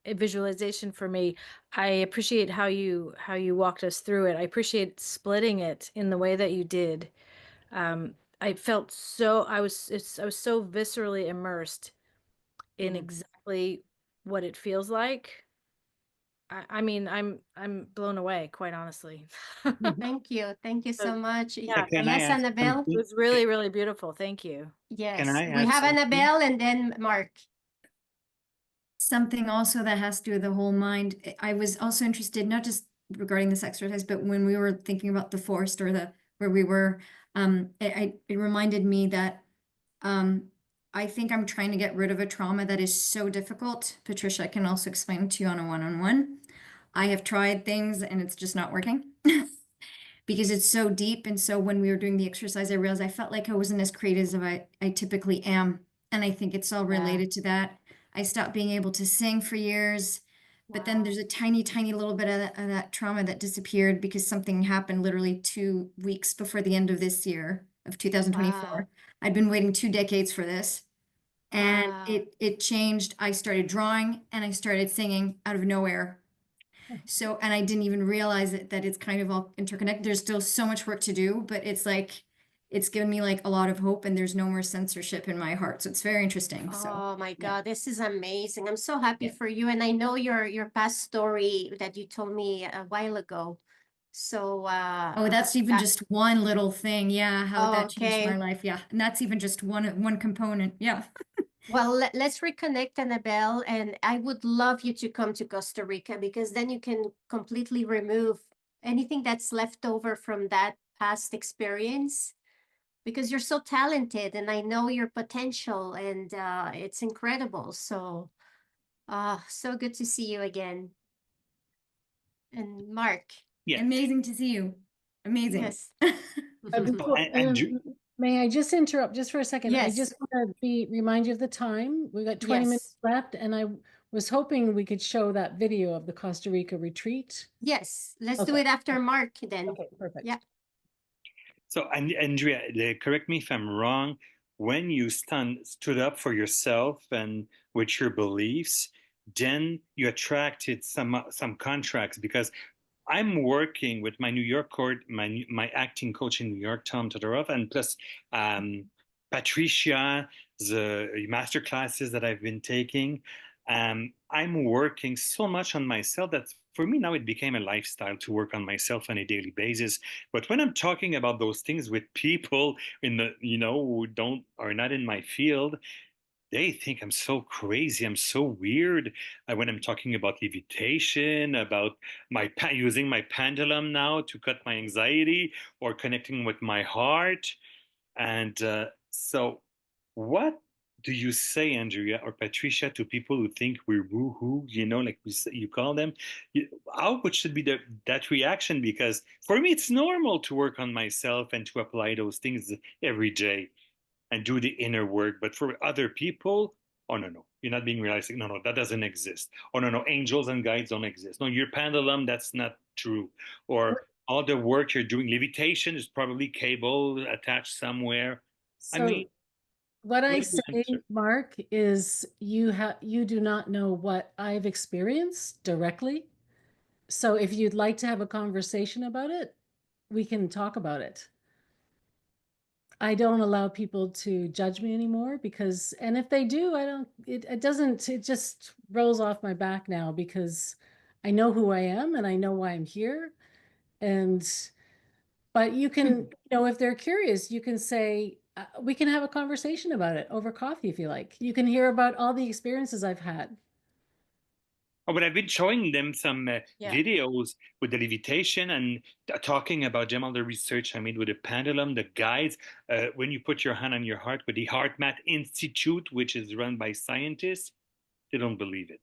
visualization for me. I appreciate how you walked us through it. I appreciate splitting it in the way that you did. I felt so I was so viscerally immersed in exactly what it feels like. I mean, I'm blown away, quite honestly. Thank you so much. Yeah, Can I Yes, ask Annabelle. it was really, really beautiful. Thank you. Yes, Can I we add have something? Annabelle and then Mark. Something also that has to do with the whole mind. I was also interested, not just regarding this exercise, but when we were thinking about the forest or where we were, it reminded me that I think I'm trying to get rid of a trauma that is so difficult. Patricia, I can also explain it to you on a one-on-one. I have tried things and it's just not working because it's so deep. And so when we were doing the exercise, I realized I felt like I wasn't as creative as I typically am. And I think it's all related to that. I stopped being able to sing for years. But then there's a tiny, tiny little bit of that trauma that disappeared because something happened literally 2 weeks before the end of this year of 2024. Wow. I'd been waiting 2 decades for this. And Wow. it changed. I started drawing and I started singing out of nowhere. So, and I didn't even realize that it's kind of all interconnected. There's still so much work to do, but it's like, it's given me like a lot of hope and there's no more censorship in my heart. So it's very interesting. So, Oh my yeah. God, this is amazing. I'm so happy Yeah. for you. And I know your past story that you told me a while ago. So Oh, that's even just one little thing. Yeah, how that changed my okay. life. Yeah. And that's even just one component. Yeah. Well, let's reconnect, Annabelle, and I would love you to come to Costa Rica because then you can completely remove anything that's left over from that past experience because you're so talented and I know your potential and it's incredible. So, so good to see you again. And Mark. Yeah. Amazing to see you. Amazing. Yes. Before, may I just interrupt just for a second? I Yes. just want to remind you of the time. We got 20 minutes Yes. left, and I was hoping we could show that video of the Costa Rica retreat. Yes, let's do Okay. it after Mark then. Okay, perfect. Yeah. So, Andrea, correct me if I'm wrong. When you stood up for yourself and with your beliefs, then you attracted some contracts because I'm working with my New York court, my acting coach in New York, Tom Todorov, and plus Patricia, the master classes that I've been taking. I'm working so much on myself that for me now it became a lifestyle to work on myself on a daily basis. But when I'm talking about those things with people who are not in my field, they think I'm so crazy. I'm so weird when I'm talking about levitation, about using my pendulum now to cut my anxiety or connecting with my heart. And so, what do you say, Andrea or Patricia, to people who think we're woo-hoo? Like you call them. What should be that reaction? Because for me, it's normal to work on myself and to apply those things every day and do the inner work. But for other people, oh no, you're not being realistic. No, that doesn't exist. Oh no, angels and guides don't exist. No, your pendulum, that's not true. Or all the work you're doing, levitation is probably cable attached somewhere. So what I what do you say, answer? Mark, is you do not know what I've experienced directly. So if you'd like to have a conversation about it, we can talk about it. I don't allow people to judge me anymore and if they do, it just rolls off my back now because I know who I am and I know why I'm here. But you can, if they're curious, you can say, we can have a conversation about it over coffee if you like. You can hear about all the experiences I've had. Oh, but I've been showing them some videos with the levitation and talking about all the research I made with the pendulum, the guides. When you put your hand on your heart with the HeartMath Institute, which is run by scientists, they don't believe it.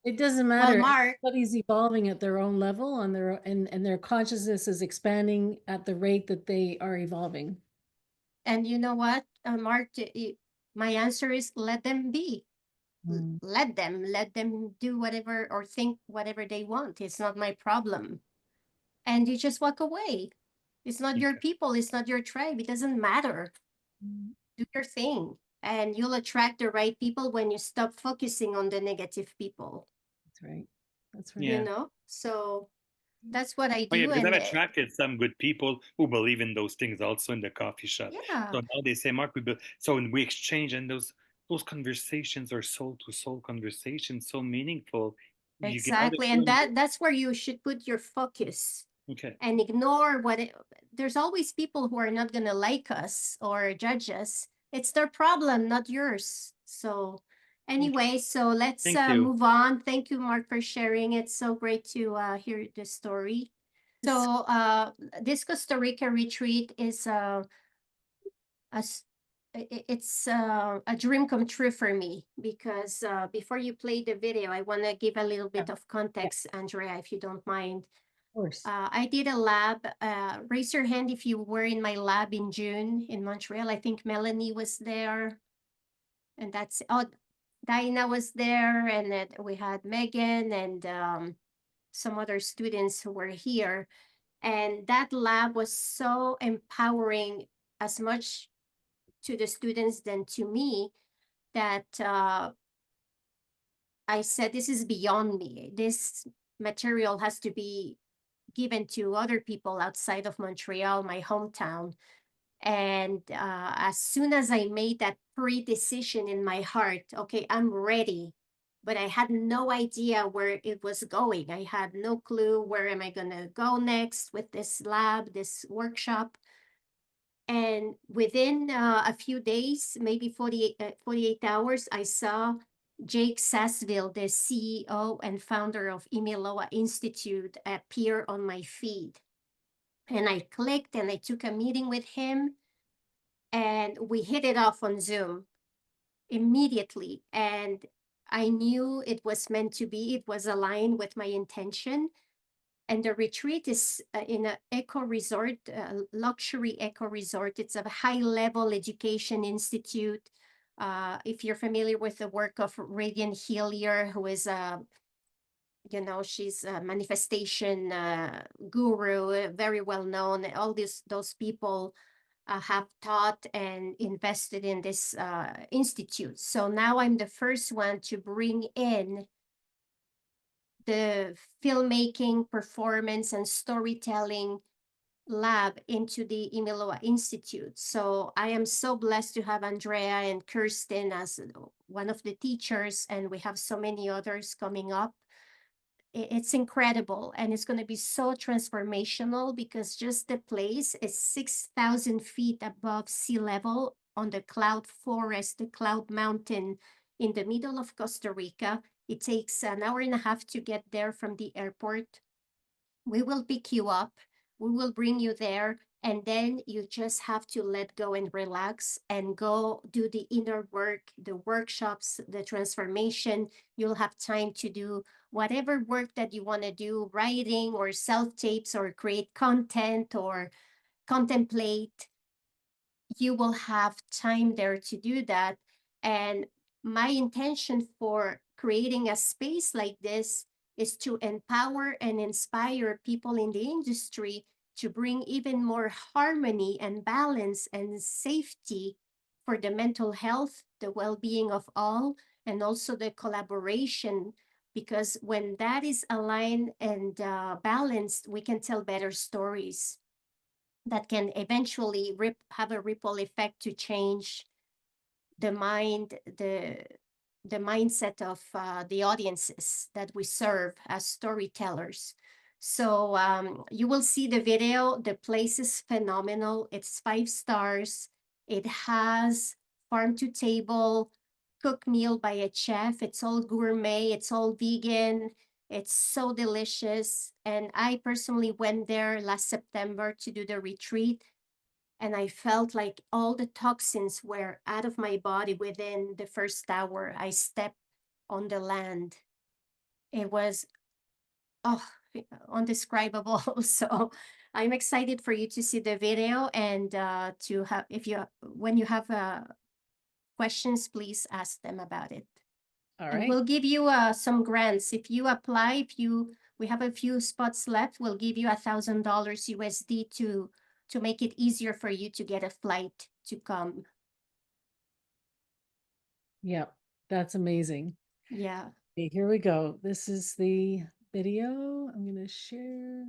It doesn't matter. Well, Mark, everybody's evolving at their own level and their consciousness is expanding at the rate that they are evolving. and you know what, Mark, my answer is let them be. Let them do whatever or think whatever they want. It's not my problem. And you just walk away. It's not your people. It's not your tribe. It doesn't matter. Do your thing. And you'll attract the right people when you stop focusing on the negative people. That's right. That's right. Yeah. So that's what I do. Oh, yeah, because I've attracted some good people who believe in those things also in the coffee shop. Yeah. So now they say, Mark, so when we exchange and those conversations are soul-to-soul conversations, so meaningful. Exactly. And that's where you should put your focus. Okay. And ignore there's always people who are not going to like us or judge us. It's their problem, not yours. So anyway, so let's move on. Thank you, Mark, for sharing. It's so great to hear the story. So this Costa Rica retreat is it's a dream come true for me because before you play the video, I want to give a little bit of context, Andrea, if you don't mind. Of course. I did a lab. Raise your hand if you were in my lab in June in Montreal. I think Melanie was there. And that's Dinah was there, and then we had Megan and some other students who were here. And that lab was so empowering, as much to the students than to me, that I said, this is beyond me. This material has to be given to other people outside of Montreal, my hometown. And as soon as I made that pre-decision in my heart, okay, I'm ready, but I had no idea where it was going. I had no clue where am I going to go next with this lab, this workshop. And within a few days, maybe 48 hours, I saw Jake Sassville, the CEO and founder of Imiloa Institute, appear on my feed. And I clicked and I took a meeting with him, and we hit it off on Zoom immediately. And I knew it was meant to be, it was aligned with my intention. And the retreat is in an eco resort, luxury eco resort. It's a high-level education institute. If you're familiar with the work of Radiant Healer, who is she's a manifestation guru, very well known. All those people have taught and invested in this institute. So now I'm the first one to bring in the filmmaking, performance, and storytelling lab into the Imiloa Institute. So I am so blessed to have Andrea and Kirsten as one of the teachers, and we have so many others coming up. It's incredible, and it's going to be so transformational, because just the place is 6,000 feet above sea level on the cloud forest, the cloud mountain in the middle of Costa Rica. It takes an hour and a half to get there from the airport. We will pick you up. We will bring you there, and then you just have to let go and relax and go do the inner work, the workshops, the transformation. You'll have time to do whatever work that you want to do, writing or self-tapes or create content or contemplate. You will have time there to do that. And my intention for creating a space like this is to empower and inspire people in the industry to bring even more harmony and balance and safety for the mental health, the well-being of all, and also the collaboration. Because when that is aligned and balanced, we can tell better stories that can eventually have a ripple effect to change the mind, the mindset of the audiences that we serve as storytellers. So you will see the video. The place is phenomenal. It's 5 stars. It has farm to table cooked meal by a chef. It's all gourmet. It's all vegan. It's so delicious. And I personally went there last September to do the retreat, and I felt like all the toxins were out of my body within the first hour I stepped on the land. It was undescribable. So I'm excited for you to see the video, and to have, when you have questions, please ask them about it. All And right. we'll give you some grants. If you apply, we have a few spots left, we'll give you $1,000 USD to make it easier for you to get a flight to come. Yep, that's amazing. Yeah. Okay, here we go. This is the video. I'm going to share.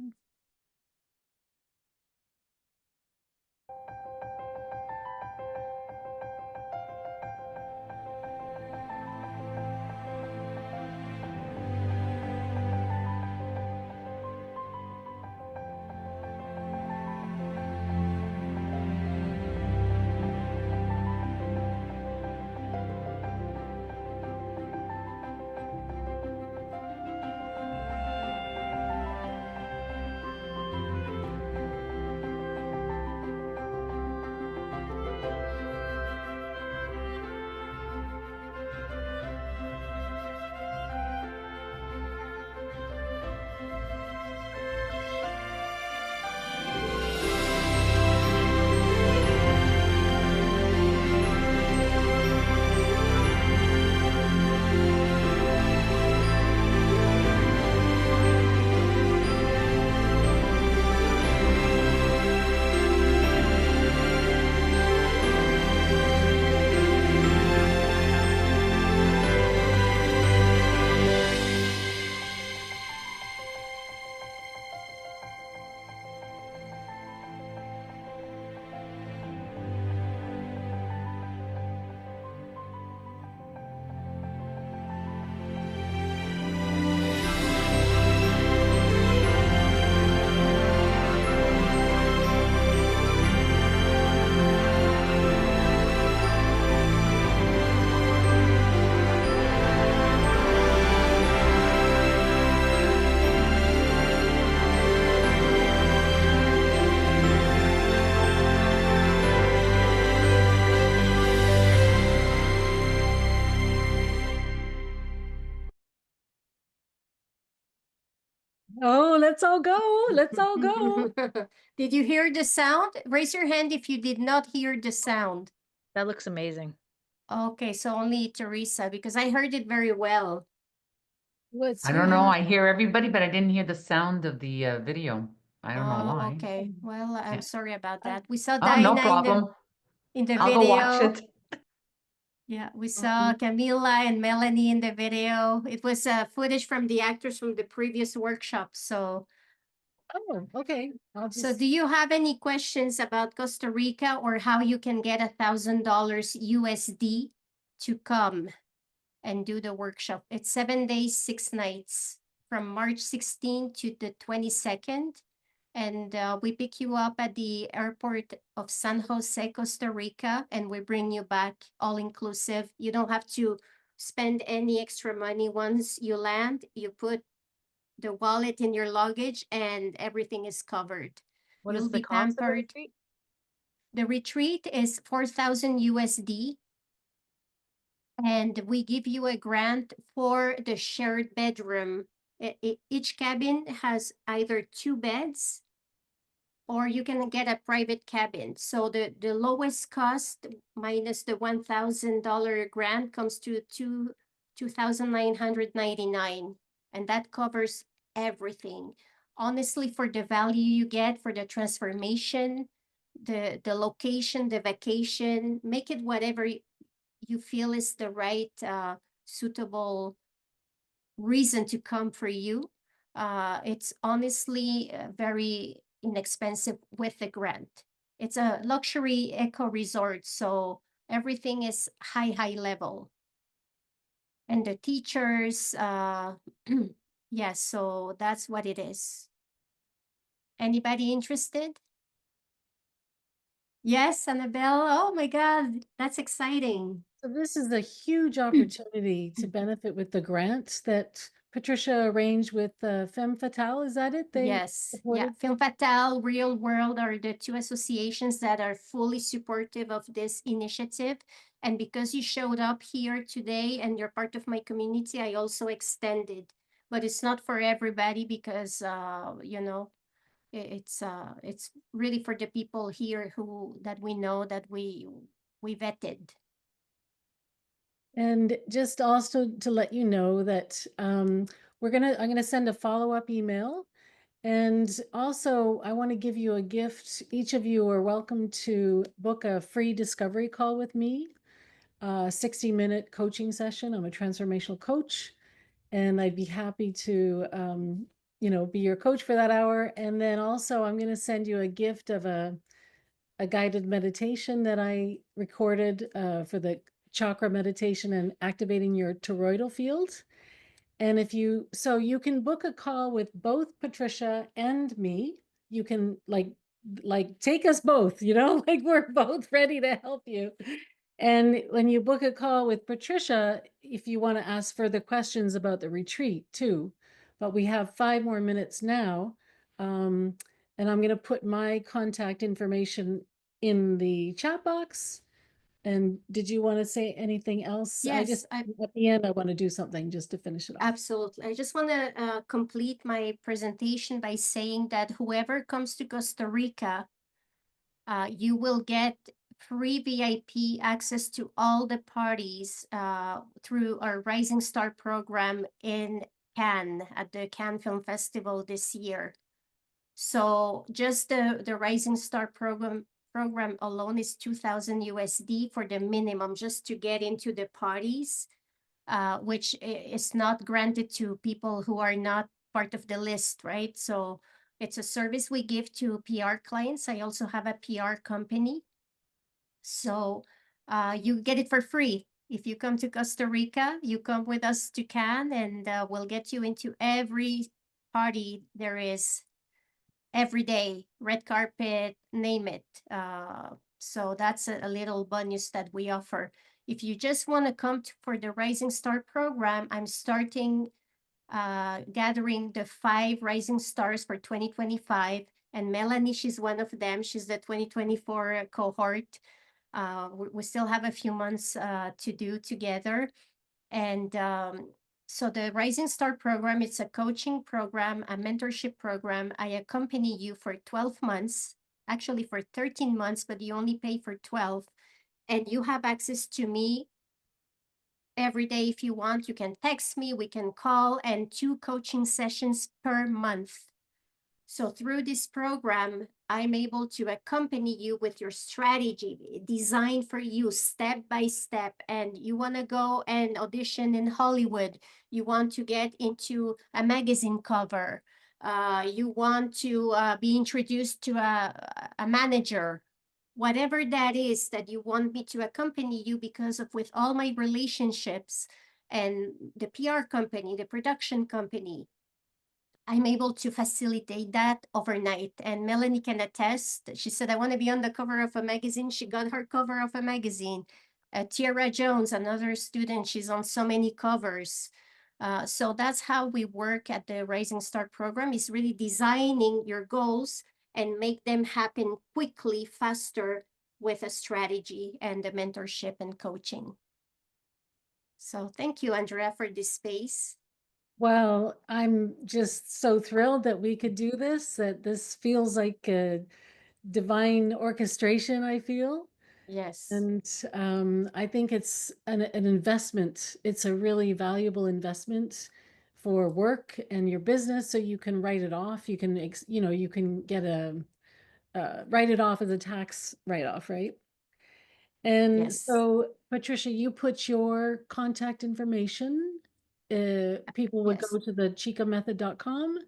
let's all go. Let's all go. Did you hear the sound? Raise your hand if you did not hear the sound. That looks amazing. Okay, so only Teresa, because I heard it very well. What's I don't know. I hear everybody, but I didn't hear the sound of the video. I don't know why. Okay. Well, I'm Yeah. sorry about that. We saw Oh, no Dinah problem. in the I'll go watch video. it. Yeah, we saw Camila and Melanie in the video. It was footage from the actors from the previous workshop. So, Oh, okay. so do you have any questions about Costa Rica or how you can get $1,000 USD to come and do the workshop? It's 7 days, 6 nights from March 16th to the 22nd. And we pick you up at the airport of San Jose, Costa Rica, and we bring you back all inclusive. You don't have to spend any extra money. Once you land, you put the wallet in your luggage and everything is covered. What You'll is the be cost of the pampered. retreat? The retreat is 4,000 USD. And we give you a grant for the shared bedroom. Each cabin has either 2 beds or you can get a private cabin. So the lowest cost minus the $1,000 grant comes to $2,999, and that covers everything. Honestly, for the value you get for the transformation, the location, the vacation, make it whatever you feel is the right suitable reason to come for you. It's honestly very inexpensive with the grant. It's a luxury eco resort, so everything is high level. And the teachers, yes, so that's what it is. Anybody interested? Yes, Annabelle. Oh my God, that's exciting. So this is a huge opportunity to benefit with the grant that Patricia arranged with Femme Fatale. Is that it? They Yes, yeah. supported Film Fatale, Real World are the 2 associations that are fully supportive of this initiative. And because you showed up here today and you're part of my community, I also extended. But it's not for everybody because, you know, it's really for the people here that we know that we vetted. And just also to let you know that I'm gonna send a follow-up email. And also I want to give you a gift. Each of you are welcome to book a free discovery call with me, a 60-minute coaching session. I'm a transformational coach, and I'd be happy to be your coach for that hour. And then also I'm gonna send you a gift of a guided meditation that I recorded for the chakra meditation and activating your toroidal field. And so you can book a call with both Patricia and me. You can like take us both, like we're both ready to help you. And when you book a call with Patricia, if you want to ask further questions about the retreat too, but we have 5 more minutes now. And I'm going to put my contact information in the chat box. And did you want to say anything else? Yes, at the end, I want to do something just to finish it off. Absolutely. I just want to complete my presentation by saying that whoever comes to Costa Rica, you will get free VIP access to all the parties through our Rising Star program in Cannes at the Cannes Film Festival this year. So just the Rising Star program alone is 2,000 USD for the minimum just to get into the parties, which is not granted to people who are not part of the list, right? So it's a service we give to PR clients. I also have a PR company. So you get it for free. If you come to Costa Rica, you come with us to Cannes and we'll get you into every party there is every day, red carpet, name it. So that's a little bonus that we offer. If you just want to come for the Rising Star program, I'm starting gathering the 5 Rising Stars for 2025. And Melanie, she's one of them. She's the 2024 cohort. We still have a few months to do together. And So the Rising Star program, it's a coaching program, a mentorship program. I accompany you for 12 months, actually for 13 months, but you only pay for 12. And you have access to me every day if you want. You can text me, we can call, and 2 coaching sessions per month. So through this program, I'm able to accompany you with your strategy designed for you step by step. And you want to go and audition in Hollywood. You want to get into a magazine cover. You want to be introduced to a manager. Whatever that is that you want me to accompany you, because of with all my relationships and the PR company, the production company, I'm able to facilitate that overnight. And Melanie can attest. She said, I want to be on the cover of a magazine. She got her cover of a magazine. Tiara Jones, another student, she's on so many covers. So that's how we work at the Rising Star program, is really designing your goals and make them happen quickly, faster, with a strategy and the mentorship and coaching. So thank you, Andrea, for this space. Well, I'm just so thrilled that we could do this, that this feels like a divine orchestration, I feel. Yes. And I think it's an investment. It's a really valuable investment for work and your business, so you can write it off. You can, you can get write it off as a tax write-off, right? And Yes. so, Patricia, you put your contact information. People would Yes. go to the chicamethod.com.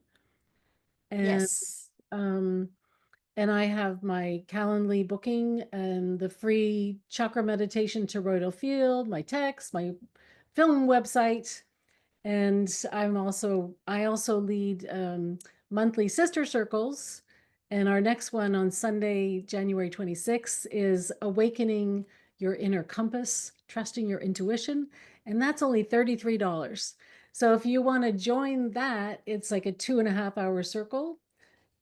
And Yes. and I have my Calendly booking and the free chakra meditation toroidal field, my text, my film website. And I also lead monthly sister circles. And our next one on Sunday, January 26th, is Awakening Your Inner Compass, Trusting Your Intuition. And that's only $33. So if you want to join that, it's like a 2.5-hour circle.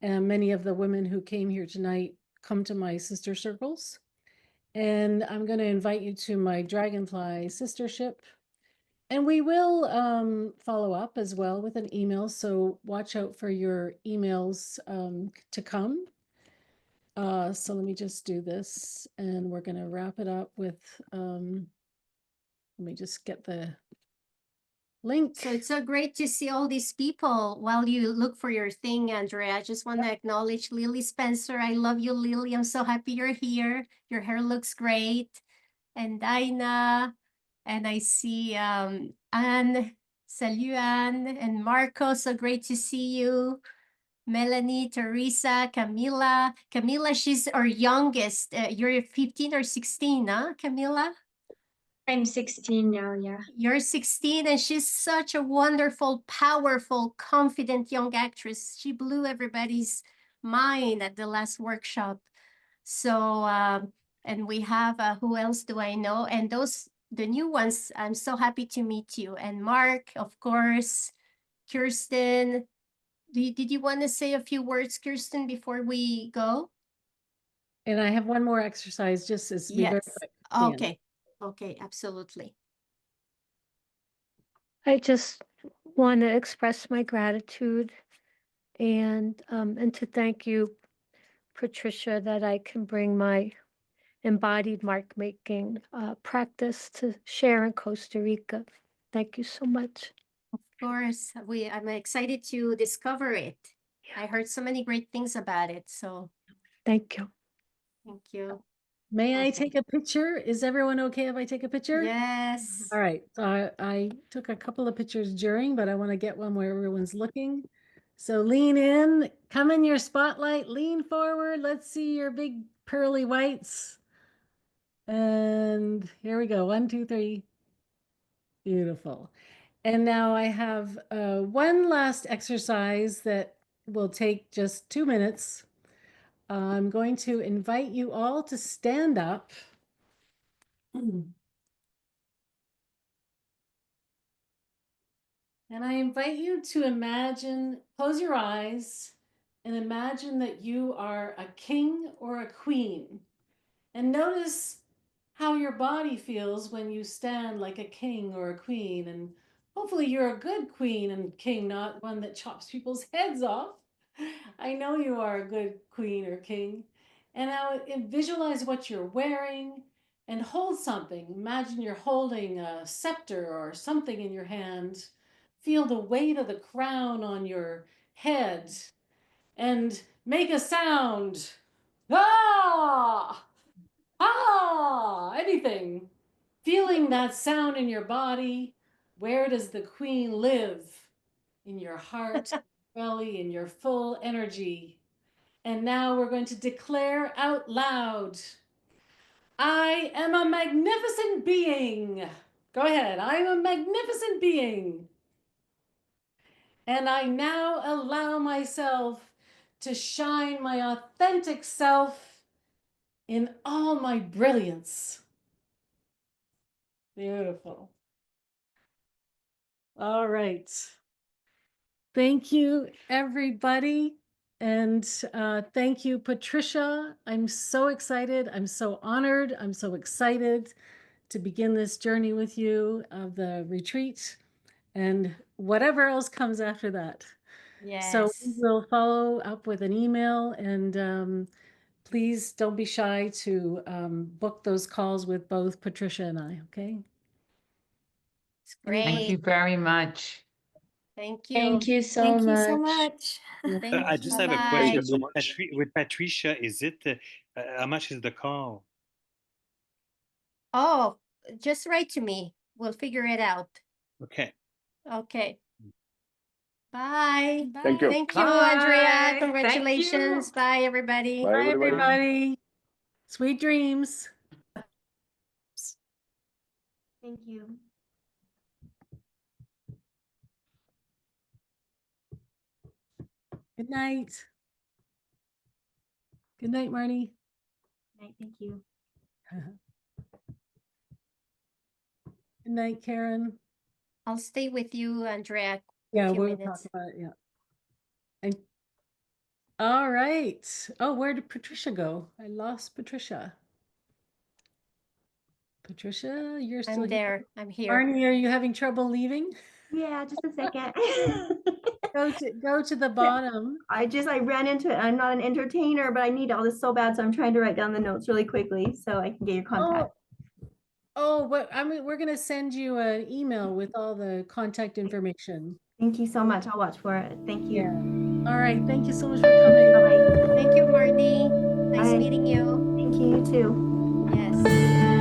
And many of the women who came here tonight come to my sister circles. And I'm going to invite you to my Dragonfly sistership. And we will follow up as well with an email. So watch out for your emails to come. So let me just do this, and we're going to wrap it up with, let me just get the link. So it's so great to see all these people while you look for your thing, Andrea. I just want to acknowledge Lily Spencer. I love you, Lily. I'm so happy you're here. Your hair looks great. And Dinah. And I see Anne. Salut, Anne. And Marco, so great to see you. Melanie, Teresa, Camila. Camila, she's our youngest. You're 15 or 16, huh, Camila? I'm 16 now, yeah. You're 16, and she's such a wonderful, powerful, confident young actress. She blew everybody's mind at the last workshop. So, and we have, who else do I know? And the new ones, I'm so happy to meet you. And Mark, of course, Kirsten. Did you want to say a few words, Kirsten, before we go? And I have one more exercise, just as be very Yes. quick. Okay. Okay, absolutely. I just want to express my gratitude and to thank you, Patricia, that I can bring my embodied mark making practice to share in Costa Rica. Thank you so much. Of course, I'm excited to discover it. I heard so many great things about it, so Thank you. thank you. May I Okay. take a picture? Is everyone okay if I take a picture? Yes. All right. So I took a couple of pictures during, but I want to get one where everyone's looking. So lean in, come in your spotlight, lean forward. Let's see your big pearly whites. And here we go. 1, 2, 3. Beautiful. And now I have one last exercise that will take just 2 minutes. I'm going to invite you all to stand up. And I invite you to imagine, close your eyes and imagine that you are a king or a queen. And notice how your body feels when you stand like a king or a queen, and Hopefully you're a good queen and king, not one that chops people's heads off. I know you are a good queen or king. And now visualize what you're wearing and hold something. Imagine you're holding a scepter or something in your hand. Feel the weight of the crown on your head and make a sound. Ah! Ah! Anything. Feeling that sound in your body. Where does the queen live? In your heart, belly, in your full energy. And now we're going to declare out loud, I am a magnificent being. Go ahead. I am a magnificent being. And I now allow myself to shine my authentic self in all my brilliance. Beautiful. All right. Thank you, everybody. And thank you, Patricia. I'm so excited. I'm so honored. I'm so excited to begin this journey with you of the retreat and whatever else comes after that. So we will follow up with an email, and please don't be shy to book those calls with both Patricia and I, okay? It's Thank you great. very much. Thank you. Thank you so Thank you much. so much. Thank I you. just have a Bye-bye. question. Thank you so much. With Patricia, is it how much is the call? Oh, just write to me. We'll figure it out. Okay. Okay. Bye. Thank you. Thank you, Bye. Andrea. Thank you. Congratulations. Bye, everybody. Bye, Bye, everybody. everybody. Sweet dreams. Thank you. Good night. Good night, Marnie. Thank you. Good night, Karen. I'll stay with you, Andrea. Yeah, few we'll minutes. talk about it. Yeah. And all right. Oh, where did Patricia go? I lost Patricia. Patricia, you're still I'm here. there. I'm here. Marnie, are you having trouble leaving? Yeah, just a second. Go to the bottom. I ran into it. I'm not an entertainer, but I need all this so bad, so I'm trying to write down the notes really quickly so I can get your contact. Oh, what I mean, we're gonna send you an email with all the contact information. Thank you so much. I'll watch for it. Thank you. Yeah. All right. Thank you so much for coming. Bye-bye. Thank you, Marnie. Nice Bye. meeting you. Thank you, you too. Yes.